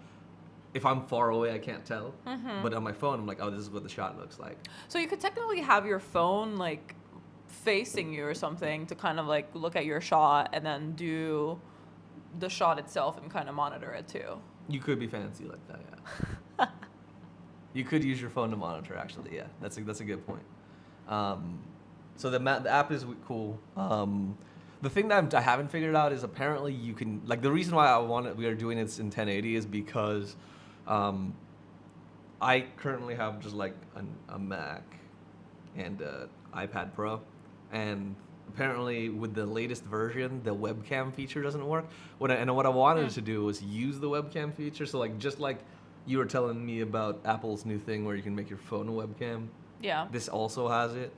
Speaker 1: if I'm far away, I can't tell. But on my phone, I'm like, oh, this is what the shot looks like.
Speaker 2: So you could technically have your phone like facing you or something to kind of like look at your shot and then do the shot itself and kind of monitor it too.
Speaker 1: You could be fancy like that, yeah. You could use your phone to monitor, actually, yeah. That's a good point. So the app is cool. The thing that I haven't figured out is apparently you can, like, the reason why we are doing this in 1080 is because I currently have just like a Mac and an iPad Pro, and apparently with the latest version, the webcam feature doesn't work. What I wanted to do was use the webcam feature. So like, just like you were telling me about Apple's new thing where you can make your phone a webcam.
Speaker 2: Yeah.
Speaker 1: This also has it.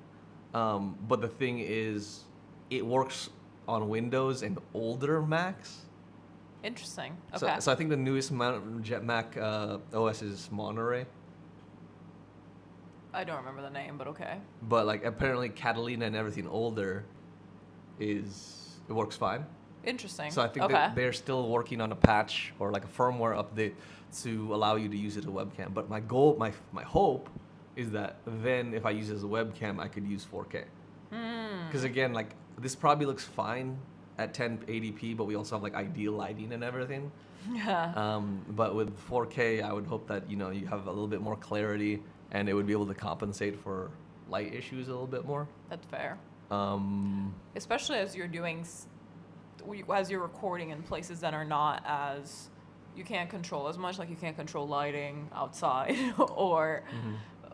Speaker 1: But the thing is, it works on Windows and older Macs.
Speaker 2: Interesting. Okay.
Speaker 1: So I think the newest Mac OS is Monterey.
Speaker 2: I don't remember the name, but okay.
Speaker 1: But like apparently Catalina and everything older it works fine.
Speaker 2: Interesting.
Speaker 1: So I think that they're still working on a patch or like a firmware update to allow you to use it as a webcam. But my goal, my hope is that then if I use it as a webcam, I could use 4K. Because again, like this probably looks fine at 1080p, but we also have like ideal lighting and everything.
Speaker 2: Yeah.
Speaker 1: But with 4K, I would hope that, you know, you have a little bit more clarity and it would be able to compensate for light issues a little bit more.
Speaker 2: That's fair. Especially as you're as you're recording in places that are not as, you can't control as much, like you can't control lighting outside or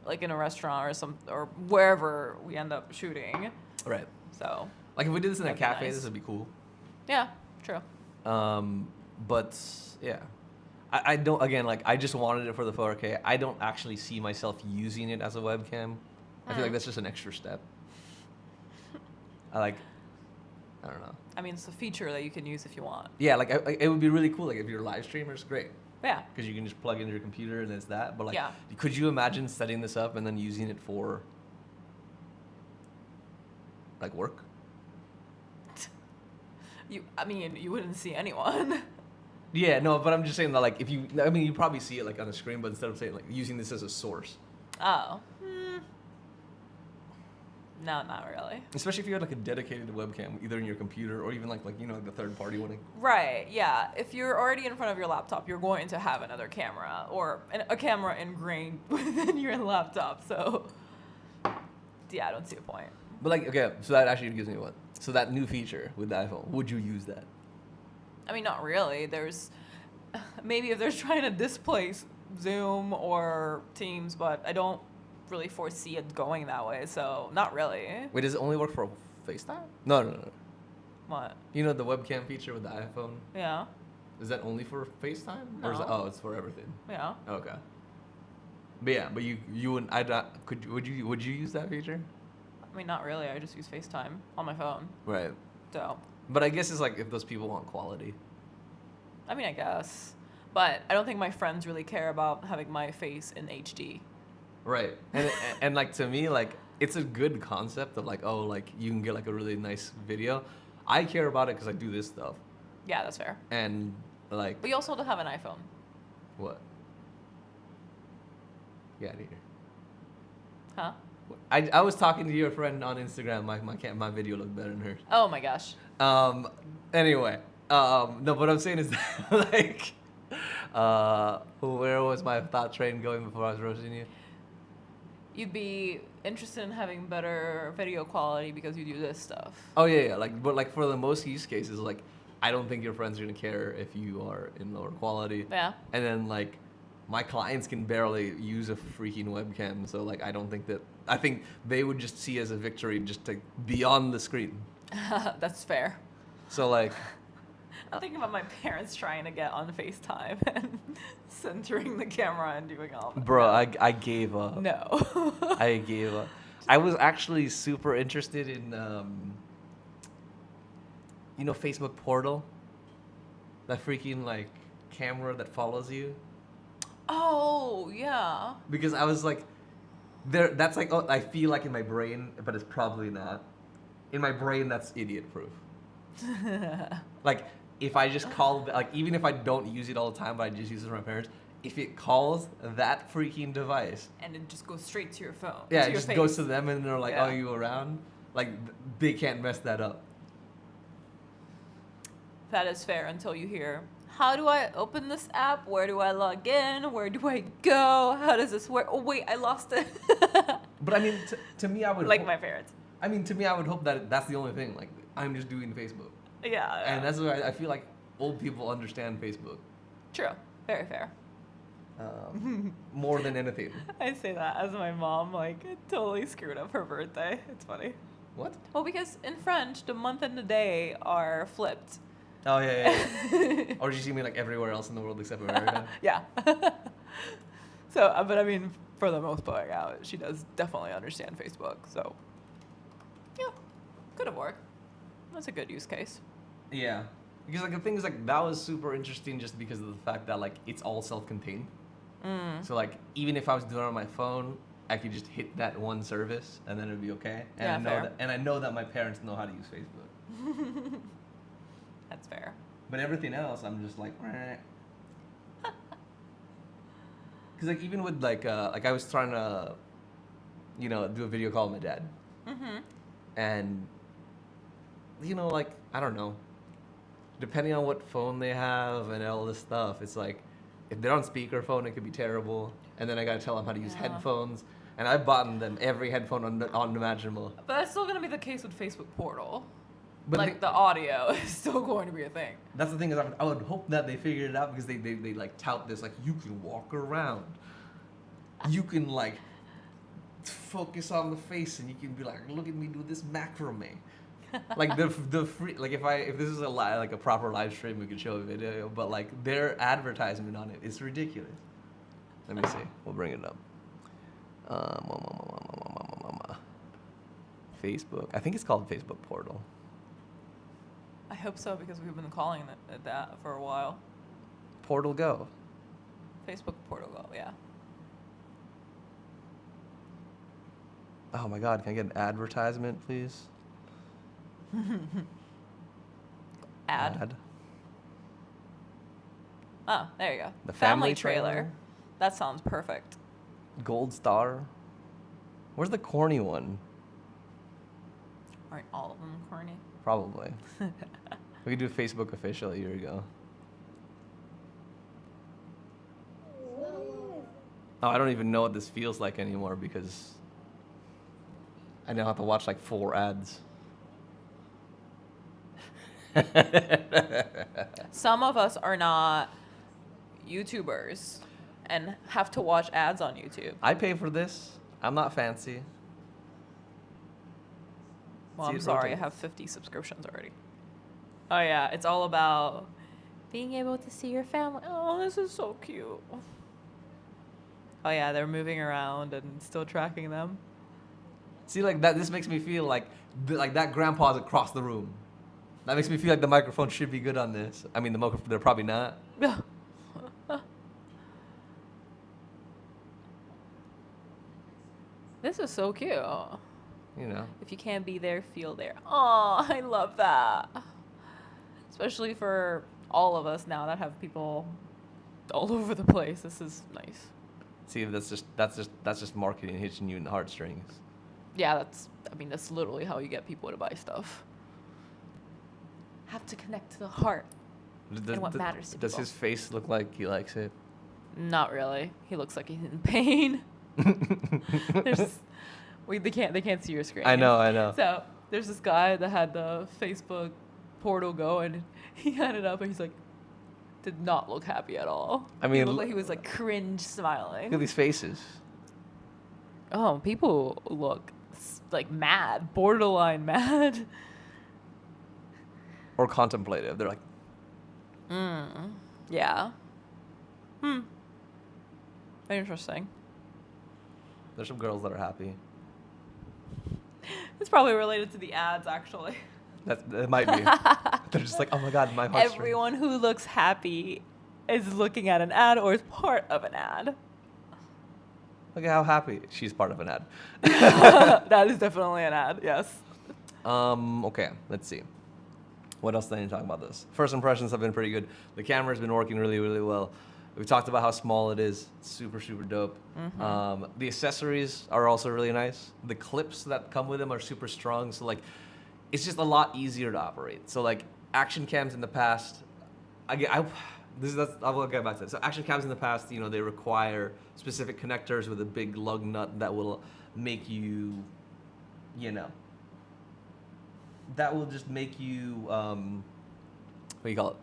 Speaker 2: like in a restaurant or wherever we end up shooting.
Speaker 1: Right.
Speaker 2: So.
Speaker 1: Like if we did this in a cafe,
Speaker 2: nice.
Speaker 1: this would be cool.
Speaker 2: Yeah, true.
Speaker 1: But yeah, I don't, again, like I just wanted it for the 4K. I don't actually see myself using it as a webcam. I feel like that's just an extra step. I don't know.
Speaker 2: I mean, it's a feature that you can use if you want.
Speaker 1: Yeah, like it would be really cool. Like if you're a live streamer, it's great.
Speaker 2: Yeah.
Speaker 1: Because you can just plug into your computer and it's that. But like,
Speaker 2: yeah.
Speaker 1: Could you imagine setting this up and then using it for like work?
Speaker 2: I mean, you wouldn't see anyone.
Speaker 1: Yeah, no, but I'm just saying that like you probably see it like on the screen, but instead of saying like using this as a source.
Speaker 2: Oh. No, not really.
Speaker 1: Especially if you had like a dedicated webcam, either in your computer or even like you know, like the third party one.
Speaker 2: Right. Yeah. If you're already in front of your laptop, you're going to have another camera or a camera ingrained within your laptop. So, yeah, I don't see a point.
Speaker 1: But like, okay, so that actually gives me one. So that new feature with the iPhone, would you use that?
Speaker 2: I mean, not really. There's maybe if they're trying to displace Zoom or Teams, but I don't really foresee it going that way, so not really.
Speaker 1: Wait, does it only work for FaceTime? No.
Speaker 2: What?
Speaker 1: You know the webcam feature with the iPhone?
Speaker 2: Yeah.
Speaker 1: Is that only for FaceTime?
Speaker 2: No.
Speaker 1: Or is it's for everything?
Speaker 2: Yeah.
Speaker 1: Okay. But yeah, but you and would you use that feature?
Speaker 2: I mean, not really. I just use FaceTime on my phone.
Speaker 1: Right.
Speaker 2: So.
Speaker 1: But I guess it's like if those people want quality.
Speaker 2: I mean, I guess. But I don't think my friends really care about having my face in HD.
Speaker 1: Right. And like to me, like it's a good concept of like, oh, like you can get like a really nice video. I care about it because I do this stuff.
Speaker 2: Yeah, that's fair.
Speaker 1: And like.
Speaker 2: But you also don't have an iPhone.
Speaker 1: What? Get out of here.
Speaker 2: Huh?
Speaker 1: I was talking to your friend on Instagram. My video looked better than hers.
Speaker 2: Oh my gosh.
Speaker 1: Anyway. No, what I'm saying is that, like, where was my thought train going before I was roasting you?
Speaker 2: You'd be interested in having better video quality because you do this stuff.
Speaker 1: Oh yeah. Like, but like for the most use cases, like, I don't think your friends are gonna care if you are in lower quality.
Speaker 2: Yeah.
Speaker 1: And then like, my clients can barely use a freaking webcam, so like, I think they would just see as a victory just to be on the screen.
Speaker 2: That's fair.
Speaker 1: So like.
Speaker 2: I'm thinking about my parents trying to get on FaceTime and centering the camera and doing all that.
Speaker 1: Bro, I gave up.
Speaker 2: No.
Speaker 1: I gave up. I was actually super interested in, you know, Facebook Portal? That freaking, like, camera that follows you?
Speaker 2: Oh, yeah.
Speaker 1: Because I was like, that's like, oh, I feel like in my brain, but it's probably not. In my brain, that's idiot-proof. Like, if I just call, like, even if I don't use it all the time, but I just use it for my parents, if it calls that freaking device,
Speaker 2: And it just goes straight to your phone.
Speaker 1: yeah,
Speaker 2: to
Speaker 1: it
Speaker 2: your
Speaker 1: just
Speaker 2: face.
Speaker 1: goes to them and they're like,
Speaker 2: Yeah.
Speaker 1: "Oh, you around?" Like they can't mess that up.
Speaker 2: That is fair until you hear, how do I open this app? Where do I log in? Where do I go? How does this work? Oh, wait, I lost it.
Speaker 1: But I mean, to me, I would
Speaker 2: Like
Speaker 1: hope-
Speaker 2: my parents.
Speaker 1: I mean, to me, I would hope that that's the only thing. Like, I'm just doing Facebook,
Speaker 2: Yeah.
Speaker 1: and that's why I feel like old people understand Facebook
Speaker 2: True. Very fair.
Speaker 1: more than anything.
Speaker 2: I say that as my mom, like, totally screwed up her birthday. It's funny.
Speaker 1: What?
Speaker 2: Well, because in French, the month and the day are flipped.
Speaker 1: Oh yeah. Or did you see me like everywhere else in the world except America?
Speaker 2: Yeah. So, but I mean, for the most part, yeah, she does definitely understand Facebook. So, yeah, could have worked. That's a good use case.
Speaker 1: Yeah. Because like the thing is like that was super interesting just because of the fact that like it's all self-contained. So like even if I was doing it on my phone, I could just hit that one service and then it'd be okay. And
Speaker 2: Yeah,
Speaker 1: I know
Speaker 2: fair.
Speaker 1: that, and I know that my parents know how to use Facebook.
Speaker 2: That's fair.
Speaker 1: But everything else, I'm just like. Because like even with like I was trying to, you know, do a video call with my dad, and you know like I don't know, depending on what phone they have and all this stuff, it's like if they're on speakerphone, it could be terrible, and then I gotta tell them how to use
Speaker 2: Yeah.
Speaker 1: headphones, and I've bought them every headphone unimaginable.
Speaker 2: But that's still going to be the case with Facebook Portal.
Speaker 1: But
Speaker 2: Like, the audio is still going to be a thing.
Speaker 1: that's the thing is I would hope that they figured it out because they like tout this like you can walk around, you can like focus on the face and you can be like look at me do this macrame, like the free like if this is like a proper live stream we could show a video, but like their advertisement on it is ridiculous. Let me see, we'll bring it up. Facebook, I think it's called Facebook Portal.
Speaker 2: I hope so because we've been calling it that for a while.
Speaker 1: Portal Go.
Speaker 2: Facebook Portal Go, yeah.
Speaker 1: Oh my God, can I get an advertisement, please?
Speaker 2: Ad. Oh, there you go.
Speaker 1: The family trailer.
Speaker 2: That sounds perfect.
Speaker 1: Gold Star. Where's the corny one?
Speaker 2: Aren't all of them corny?
Speaker 1: Probably. We could do Facebook official a year ago. Oh, I don't even know what this feels like anymore because I now have to watch like 4 ads.
Speaker 2: Some of us are not YouTubers and have to watch ads on YouTube.
Speaker 1: I pay for this. I'm not fancy.
Speaker 2: Well,
Speaker 1: See
Speaker 2: I'm
Speaker 1: it
Speaker 2: sorry, I
Speaker 1: rotate.
Speaker 2: have 50 subscriptions already. Oh yeah, it's all about being able to see your family. Oh, this is so cute. Oh yeah, they're moving around and still tracking them.
Speaker 1: See, like that. This makes me feel like that grandpa's across the room. That makes me feel like the microphone should be good on this. I mean, the microphone, they're probably not.
Speaker 2: This is so cute.
Speaker 1: You know.
Speaker 2: If you can't be there, feel there. Oh, I love that. Especially for all of us now that have people all over the place. This is nice.
Speaker 1: See, that's just marketing hitting you in the heartstrings.
Speaker 2: Yeah, that's literally how you get people to buy stuff. Have to connect to the heart. And what matters to
Speaker 1: Does
Speaker 2: people.
Speaker 1: his face look like he likes it?
Speaker 2: Not really. He looks like he's in pain. They can't see your screen.
Speaker 1: I know.
Speaker 2: So there's this guy that had the Facebook Portal Go, and he had it up, and he's like, did not look happy at all.
Speaker 1: I mean,
Speaker 2: he looked like he was like cringe smiling.
Speaker 1: Look at these faces.
Speaker 2: Oh, people look like mad, borderline mad.
Speaker 1: Or contemplative. They're like,
Speaker 2: Yeah. Interesting.
Speaker 1: there's some girls that are happy.
Speaker 2: It's probably related to the ads, actually.
Speaker 1: It might be. They're just like, oh my God, my heartstrings.
Speaker 2: Everyone who looks happy is looking at an ad or is part of an ad.
Speaker 1: Look at how happy she's part of an ad.
Speaker 2: That is definitely an ad, yes.
Speaker 1: Okay, let's see. What else did I need to talk about this? First impressions have been pretty good. The camera's been working really, really well. We talked about how small it is. Super, super dope. The accessories are also really nice. The clips that come with them are super strong. So like, it's just a lot easier to operate. So like, action cams in the past, I will get back to that. So action cams in the past, you know, they require specific connectors with a big lug nut that will make you, you know, that will just make you, what do you call it?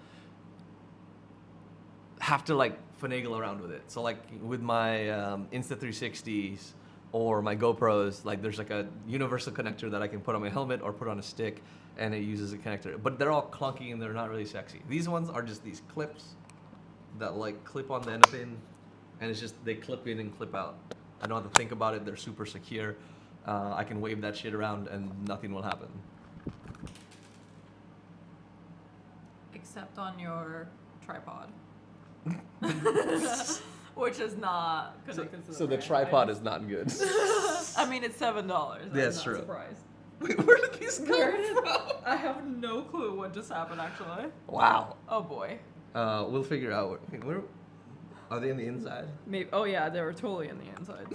Speaker 1: Have to like finagle around with it. So like with my Insta360s or my GoPros, like there's like a universal connector that I can put on my helmet or put on a stick, and it uses a connector. But they're all clunky and they're not really sexy. These ones are just these clips that like clip on the end pin, and it's just they clip in and clip out. I don't have to think about it. They're super secure. I can wave that shit around and nothing will happen.
Speaker 2: Except on your tripod. Which is not connected to the
Speaker 1: So the
Speaker 2: brand,
Speaker 1: tripod
Speaker 2: right?
Speaker 1: is not good.
Speaker 2: I mean, it's $7.
Speaker 1: That's
Speaker 2: I'm
Speaker 1: true.
Speaker 2: not surprised.
Speaker 1: Wait, where did these
Speaker 2: Where
Speaker 1: come
Speaker 2: did
Speaker 1: from?
Speaker 2: I have no clue what just happened, actually.
Speaker 1: Wow.
Speaker 2: Oh boy.
Speaker 1: We'll figure out. Where are they in the inside?
Speaker 2: Maybe. Oh yeah, they were totally in the inside.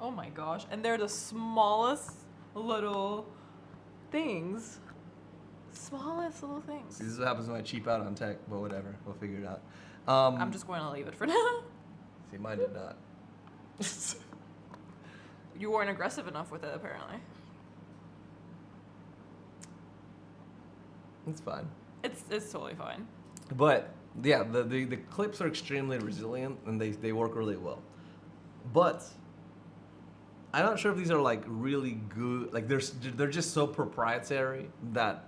Speaker 2: Oh my gosh, and they're the smallest little things. Smallest little things.
Speaker 1: See, this is what happens when I cheap out on tech, but whatever. We'll figure it out.
Speaker 2: I'm just going to leave it for now.
Speaker 1: See, mine did not.
Speaker 2: You weren't aggressive enough with it, apparently.
Speaker 1: It's fine.
Speaker 2: It's totally fine.
Speaker 1: But yeah, the clips are extremely resilient and they work really well. But I'm not sure if these are like really good. Like they're just so proprietary that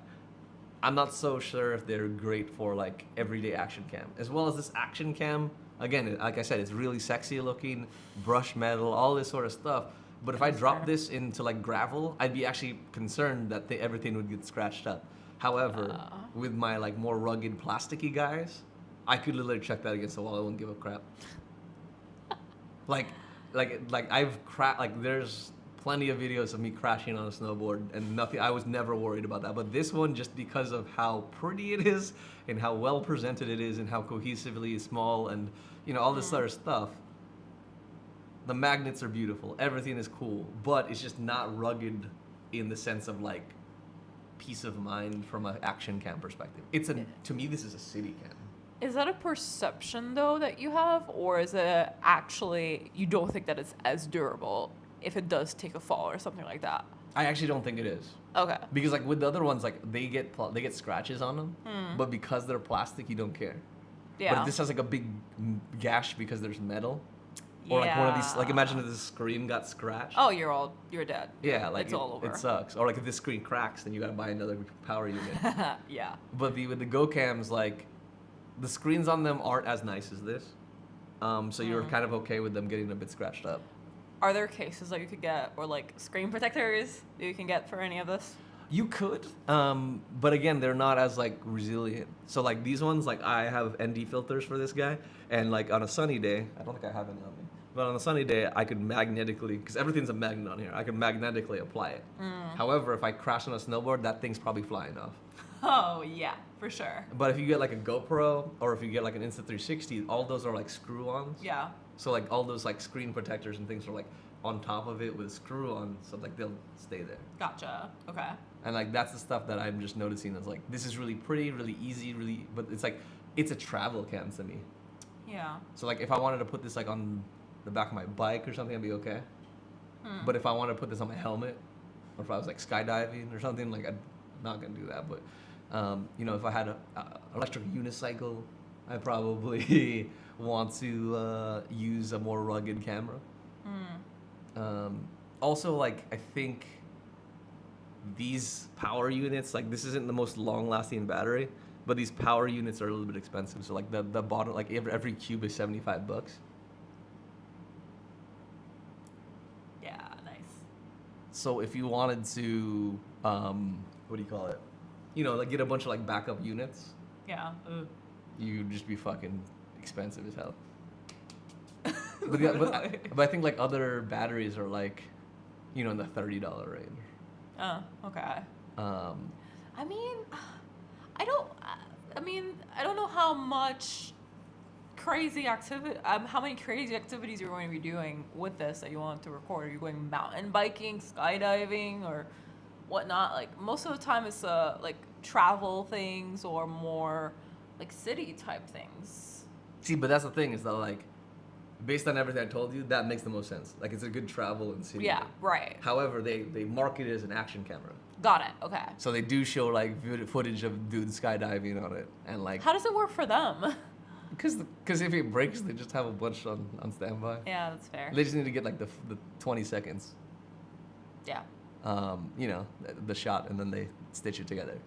Speaker 1: I'm not so sure if they're great for like everyday action cam. As well as this action cam, again, like I said, it's really sexy looking, brush metal, all this sort of stuff. But if I drop this into like gravel, I'd be actually concerned that everything would get scratched up. However, with my like more rugged plasticky guys, I could literally check that against the wall. I wouldn't give a crap. like I've like there's plenty of videos of me crashing on a snowboard and nothing. I was never worried about that. But this one, just because of how pretty it is and how well presented it is and how cohesively small and you know all this other stuff. The magnets are beautiful. Everything is cool, but it's just not rugged in the sense of like peace of mind from an action cam perspective. To me, this is a city cam.
Speaker 2: Is that a perception though that you have, or is it actually you don't think that it's as durable if it does take a fall or something like that?
Speaker 1: I actually don't think it is.
Speaker 2: Okay.
Speaker 1: Because like with the other ones, like they get scratches on them, but because they're plastic, you don't care.
Speaker 2: Yeah.
Speaker 1: But if this has like a big gash because there's metal, or like one of these, like imagine if this screen got scratched.
Speaker 2: Oh, you're dead.
Speaker 1: Yeah, like
Speaker 2: it's all over.
Speaker 1: It sucks. Or like if this screen cracks, then you gotta buy another power unit.
Speaker 2: Yeah.
Speaker 1: But with the Go cams, like the screens on them aren't as nice as this, so you're kind of okay with them getting a bit scratched up.
Speaker 2: Are there cases that you could get, or like screen protectors that you can get for any of this?
Speaker 1: You could, but again, they're not as like resilient. So like these ones, like I have ND filters for this guy, and like on a sunny day, I don't think I have any on me, but on a sunny day, I could magnetically, because everything's a magnet on here, I could magnetically apply it. However, if I crash on a snowboard, that thing's probably flying off.
Speaker 2: Oh yeah, for sure.
Speaker 1: But if you get like a GoPro, or if you get like an Insta360, all those are like screw-ons.
Speaker 2: Yeah.
Speaker 1: So like all those like screen protectors and things are like on top of it with screw-on, so like they'll stay there.
Speaker 2: Gotcha. Okay.
Speaker 1: And like that's the stuff that I'm just noticing is like this is really pretty, really easy, really, but it's like it's a travel cam to me.
Speaker 2: Yeah.
Speaker 1: So like if I wanted to put this like on the back of my bike or something, I'd be okay. But if I wanted to put this on my helmet, or if I was like skydiving or something, like I'm not gonna do that. But you know, if I had a electric unicycle, I probably want to use a more rugged camera. Also, like I think these power units, like this isn't the most long-lasting battery, but these power units are a little bit expensive. So like the bottom, like every cube is $75.
Speaker 2: Yeah. Nice.
Speaker 1: So if you wanted to, what do you call it? You know, like get a bunch of like backup units,
Speaker 2: Yeah.
Speaker 1: you'd just be fucking expensive as hell. But, yeah, but I think like other batteries are like, you know, in the $30 range.
Speaker 2: Oh. Okay. I mean, I don't know how much crazy activity? How many crazy activities you're going to be doing with this that you want to record? Are you going mountain biking, skydiving, or whatnot? Like most of the time, it's like travel things or more like city type things.
Speaker 1: See, but that's the thing is that like, based on everything I told you, that makes the most sense. Like it's a good travel and city.
Speaker 2: Yeah,
Speaker 1: thing.
Speaker 2: right.
Speaker 1: However, they market it as an action camera.
Speaker 2: Got it. Okay.
Speaker 1: So they do show like footage of dudes skydiving on it, and like
Speaker 2: How does it work for them?
Speaker 1: because if it breaks, they just have a bunch on standby.
Speaker 2: Yeah, that's fair.
Speaker 1: They just need to get like the 20 seconds.
Speaker 2: Yeah.
Speaker 1: You know, the shot, and then they stitch it together.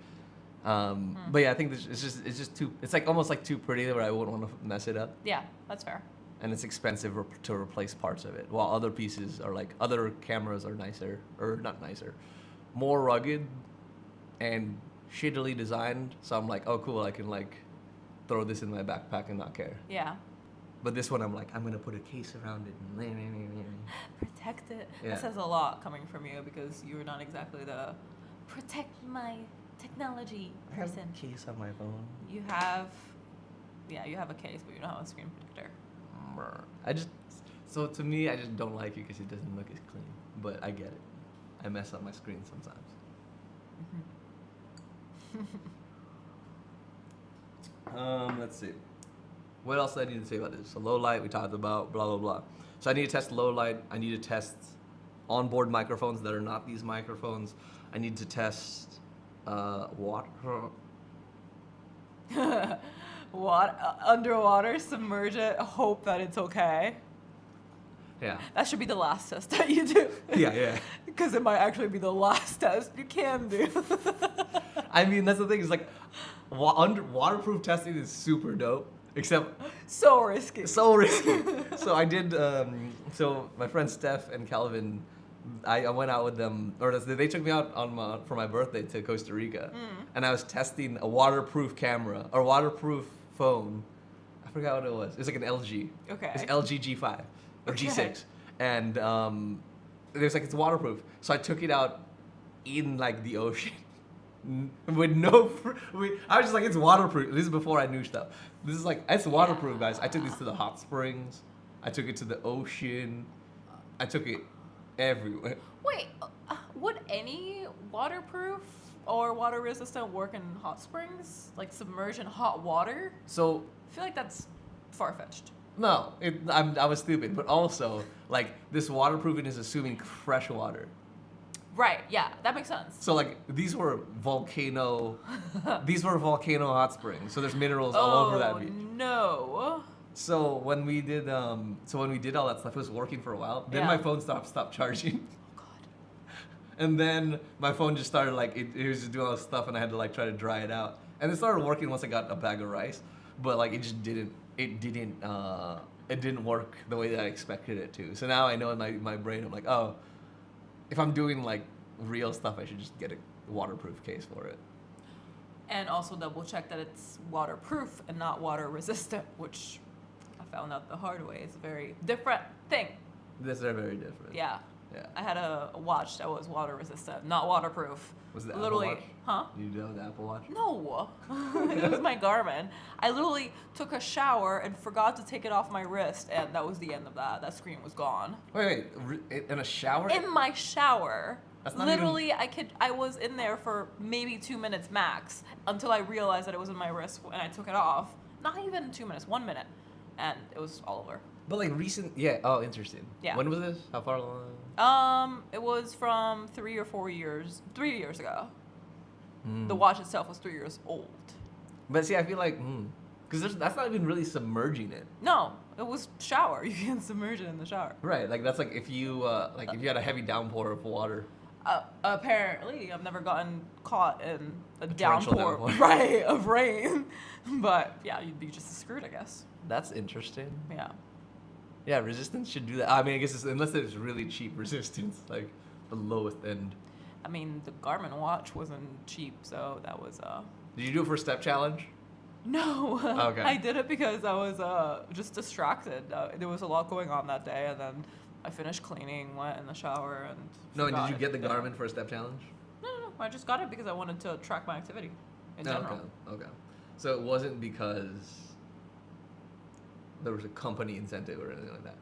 Speaker 1: But yeah, I think it's just too. It's like almost like too pretty where I wouldn't want to mess it up.
Speaker 2: Yeah, that's fair.
Speaker 1: And it's expensive to replace parts of it, while other pieces are like other cameras are nicer, or not nicer, more rugged and shittily designed. So I'm like, oh cool, I can like throw this in my backpack and not care.
Speaker 2: Yeah.
Speaker 1: But this one, I'm like, I'm gonna put a case around it and
Speaker 2: Protect it.
Speaker 1: Yeah.
Speaker 2: That says a lot coming from you because you're not exactly the protect my technology
Speaker 1: I have
Speaker 2: person.
Speaker 1: a case on my phone.
Speaker 2: You have a case, but you don't have a screen protector.
Speaker 1: So to me, I just don't like it because it doesn't look as clean. But I get it. I mess up my screen sometimes. Let's see. What else do I need to say about this? So low light, we talked about, blah, blah, blah. So I need to test low light. I need to test onboard microphones that are not these microphones. I need to test water.
Speaker 2: Underwater, submerge it, hope that it's okay.
Speaker 1: Yeah.
Speaker 2: That should be the last test that you do.
Speaker 1: Yeah.
Speaker 2: Because it might actually be the last test you can do.
Speaker 1: I mean, that's the thing. Is like, waterproof testing is super dope. Except
Speaker 2: so risky.
Speaker 1: So risky. So I did. So my friends Steph and Calvin, I went out with them, or they took me out for my birthday to Costa Rica, and I was testing a waterproof camera or waterproof phone. I forgot what it was. It was like an LG.
Speaker 2: Okay.
Speaker 1: It's LG G5 or G6, and there's like it's waterproof. So I took it out in like the ocean. With no, I was just like, it's waterproof. This is before I knew stuff. This is like, it's waterproof, guys. I took this to the hot springs. I took it to the ocean. I took it everywhere.
Speaker 2: Wait, would any waterproof or water resistant work in hot springs? Like submerge in hot water?
Speaker 1: So
Speaker 2: I feel like that's far-fetched.
Speaker 1: no, I was stupid, but also like this waterproofing is assuming fresh water.
Speaker 2: Right, yeah, that makes sense.
Speaker 1: So like these were volcano hot springs. So there's minerals all over that beach.
Speaker 2: No.
Speaker 1: So when we did all that stuff, it was working for a while. Then
Speaker 2: Yeah.
Speaker 1: my phone stopped charging.
Speaker 2: Oh God.
Speaker 1: And then my phone just started like it was just doing all this stuff, and I had to like try to dry it out. And it started working once I got a bag of rice, but like it didn't work the way that I expected it to. So now I know in my brain I'm like, oh, if I'm doing like real stuff, I should just get a waterproof case for it.
Speaker 2: And also double check that it's waterproof and not water resistant, which I found out the hard way. It's a very different thing.
Speaker 1: They're very different.
Speaker 2: Yeah.
Speaker 1: Yeah.
Speaker 2: I had a watch that was water resistant, not waterproof.
Speaker 1: Was it the Apple
Speaker 2: literally,
Speaker 1: Watch?
Speaker 2: huh?
Speaker 1: You know the Apple Watch?
Speaker 2: No, it was my Garmin. I literally took a shower and forgot to take it off my wrist, and that was the end of that. That screen was gone.
Speaker 1: Wait, in a shower?
Speaker 2: In my shower.
Speaker 1: That's not
Speaker 2: Literally, I was in there for maybe 2 minutes max until I realized that it was in my wrist, and I took it off. Not even 2 minutes, 1 minute, and it was all over.
Speaker 1: But like recent, yeah. Oh, interesting.
Speaker 2: Yeah.
Speaker 1: When was this? How far along?
Speaker 2: It was from 3 or 4 years, 3 years ago.
Speaker 1: Mm.
Speaker 2: The watch itself was 3 years old.
Speaker 1: But see, I feel like, because that's not even really submerging it.
Speaker 2: No, it was shower. You can submerge it in the shower.
Speaker 1: Right. Like that's like if you if you had a heavy downpour of water.
Speaker 2: Apparently, I've never gotten caught in a
Speaker 1: torrential
Speaker 2: downpour, right, of rain. But yeah, you'd be just as screwed, I guess.
Speaker 1: That's interesting.
Speaker 2: Yeah.
Speaker 1: Yeah, resistance should do that. I mean, I guess unless it's really cheap resistance, like the lowest end.
Speaker 2: I mean, the Garmin watch wasn't cheap, so that was
Speaker 1: Did you do it for step challenge?
Speaker 2: No.
Speaker 1: Okay.
Speaker 2: I did it because I was just distracted. There was a lot going on that day, and then I finished cleaning, went in the shower, and
Speaker 1: No, and did
Speaker 2: forgot
Speaker 1: you get the
Speaker 2: it.
Speaker 1: Garmin for a step challenge?
Speaker 2: No. I just got it because I wanted to track my activity in general.
Speaker 1: Okay. So it wasn't because there was a company incentive or anything like that.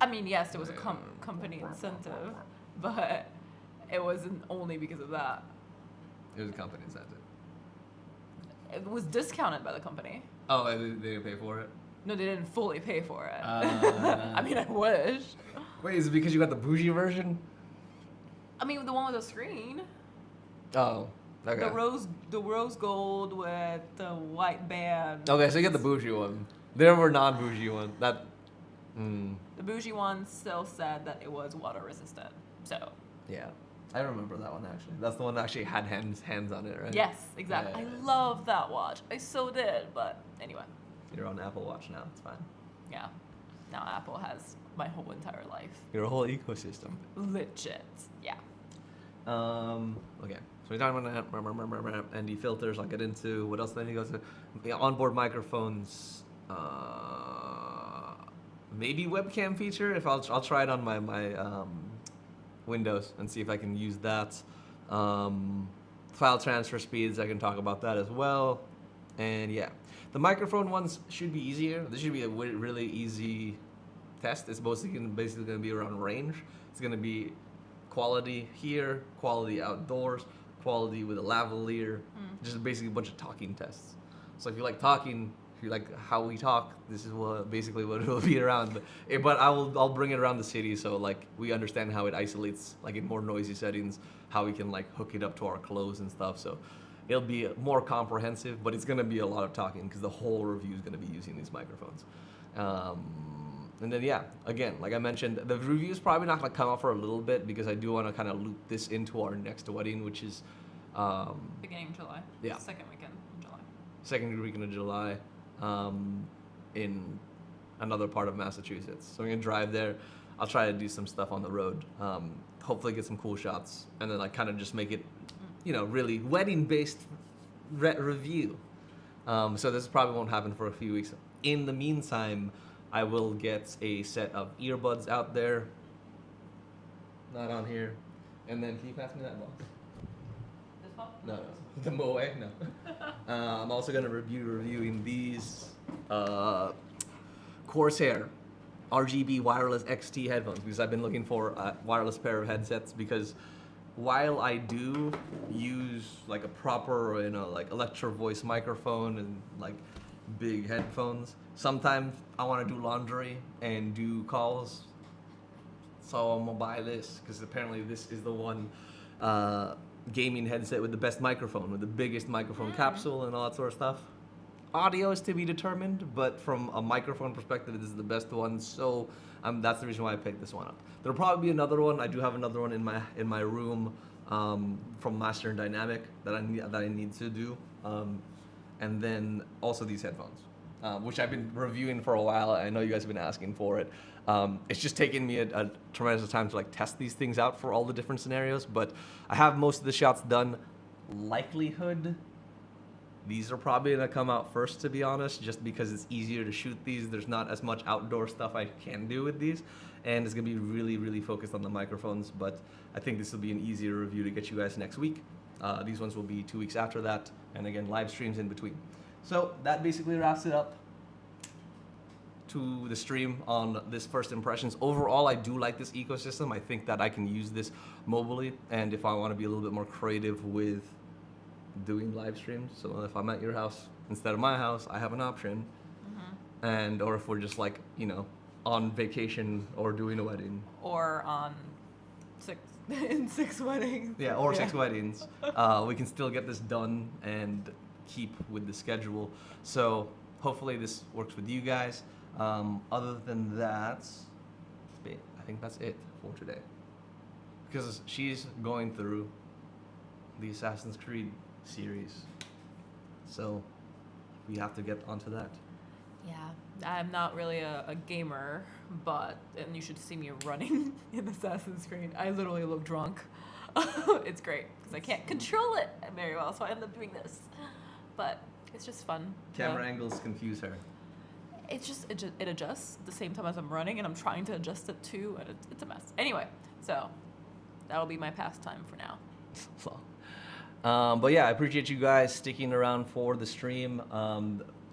Speaker 2: I mean, yes, there was a company incentive, but it wasn't only because of that.
Speaker 1: It was a company incentive.
Speaker 2: It was discounted by the company.
Speaker 1: Oh, they didn't pay for it?
Speaker 2: No, they didn't fully pay for it. I mean, I wish.
Speaker 1: Wait, is it because you got the bougie version?
Speaker 2: I mean, the one with the screen.
Speaker 1: Oh, okay.
Speaker 2: The rose gold with the white band.
Speaker 1: Okay, so you get the bougie one. There were non-bougie one. The
Speaker 2: bougie one still said that it was water resistant. So.
Speaker 1: Yeah, I remember that one actually. That's the one that actually had hands on it, right?
Speaker 2: Yes, exactly.
Speaker 1: Yeah.
Speaker 2: I love that watch. I so did, but anyway.
Speaker 1: You're on Apple Watch now. It's fine.
Speaker 2: Yeah. Now Apple has my whole entire life.
Speaker 1: Your whole ecosystem.
Speaker 2: Legit. Yeah.
Speaker 1: Okay. So we're talking about ND filters. I'll get into what else. Then he goes to onboard microphones. Maybe webcam feature. If I'll try it on my Windows and see if I can use that. File transfer speeds. I can talk about that as well. And yeah, the microphone ones should be easier. This should be a really easy test. It's basically going to be around range. It's going to be quality here, quality outdoors, quality with a lavalier, just basically a bunch of talking tests. So if you like talking, if you like how we talk, this is basically what it will be around. But I'll bring it around the city so like we understand how it isolates like in more noisy settings, how we can like hook it up to our clothes and stuff. So it'll be more comprehensive, but it's gonna be a lot of talking because the whole review is gonna be using these microphones. And then yeah, again, like I mentioned, the review is probably not gonna come out for a little bit because I do want to kind of loop this into our next wedding, which is
Speaker 2: beginning of July.
Speaker 1: Yeah.
Speaker 2: Second weekend in July.
Speaker 1: Second weekend of July, in another part of Massachusetts. So I'm gonna drive there. I'll try to do some stuff on the road. Hopefully get some cool shots, and then like kind of just make it, really wedding-based review. So this probably won't happen for a few weeks. In the meantime, I will get a set of earbuds out there. Not on here. And then, can you pass me that box?
Speaker 2: This one?
Speaker 1: No. The Moe? No. I'm also going to reviewing these Corsair RGB wireless XT headphones because I've been looking for a wireless pair of headsets because while I do use like a proper, like Electro Voice microphone and like big headphones, sometimes I want to do laundry and do calls. So I'm gonna buy this because apparently this is the one gaming headset with the best microphone, with the biggest microphone capsule and all that sort of stuff. Audio is to be determined, but from a microphone perspective, this is the best one. So that's the reason why I picked this one up. There'll probably be another one. I do have another one in my room from Master and Dynamic that I need to do, and then also these headphones, which I've been reviewing for a while. I know you guys have been asking for it. It's just taken me a tremendous time to like test these things out for all the different scenarios, but I have most of the shots done. Likelihood, these are probably gonna come out first, to be honest, just because it's easier to shoot these. There's not as much outdoor stuff I can do with these, and it's gonna be really, really focused on the microphones, but I think this will be an easier review to get you guys next week. These ones will be 2 weeks after that, and again, live streams in between. So that basically wraps it up to the stream on this first impressions. Overall, I do like this ecosystem. I think that I can use this mobilely, and if I want to be a little bit more creative with doing live streams, so if I'm at your house instead of my house, I have an option. And or if we're just like on vacation or doing a wedding,
Speaker 2: or on 6 weddings.
Speaker 1: Yeah, or 6 weddings. We can still get this done and keep with the schedule. So hopefully this works with you guys. Other than that, I think that's it for today. Because she's going through the Assassin's Creed series. So we have to get onto that.
Speaker 2: Yeah, I'm not really a gamer, and you should see me running in Assassin's Creed. I literally look drunk. It's great because I can't control it very well, so I end up doing this. But it's just fun.
Speaker 1: Camera angles confuse her.
Speaker 2: It adjusts at the same time as I'm running, and I'm trying to adjust it too, and it's a mess. Anyway, so that'll be my pastime for now.
Speaker 1: But yeah, I appreciate you guys sticking around for the stream.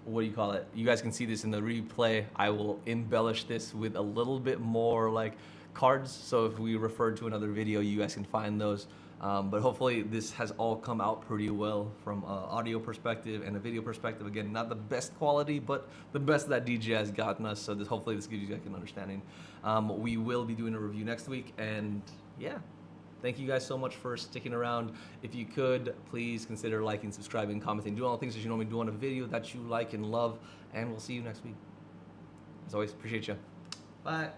Speaker 1: what do you call it? You guys can see this in the replay. I will embellish this with a little bit more like cards. So if we refer to another video, you guys can find those. But hopefully this has all come out pretty well from an audio perspective and a video perspective. Again, not the best quality, but the best that DJI has gotten us. So hopefully this gives you guys an understanding. We will be doing a review next week, and yeah. Thank you guys so much for sticking around. If you could, please consider liking, subscribing, commenting, doing all the things that you normally do on a video that you like and love. And we'll see you next week. As always, appreciate you. Bye.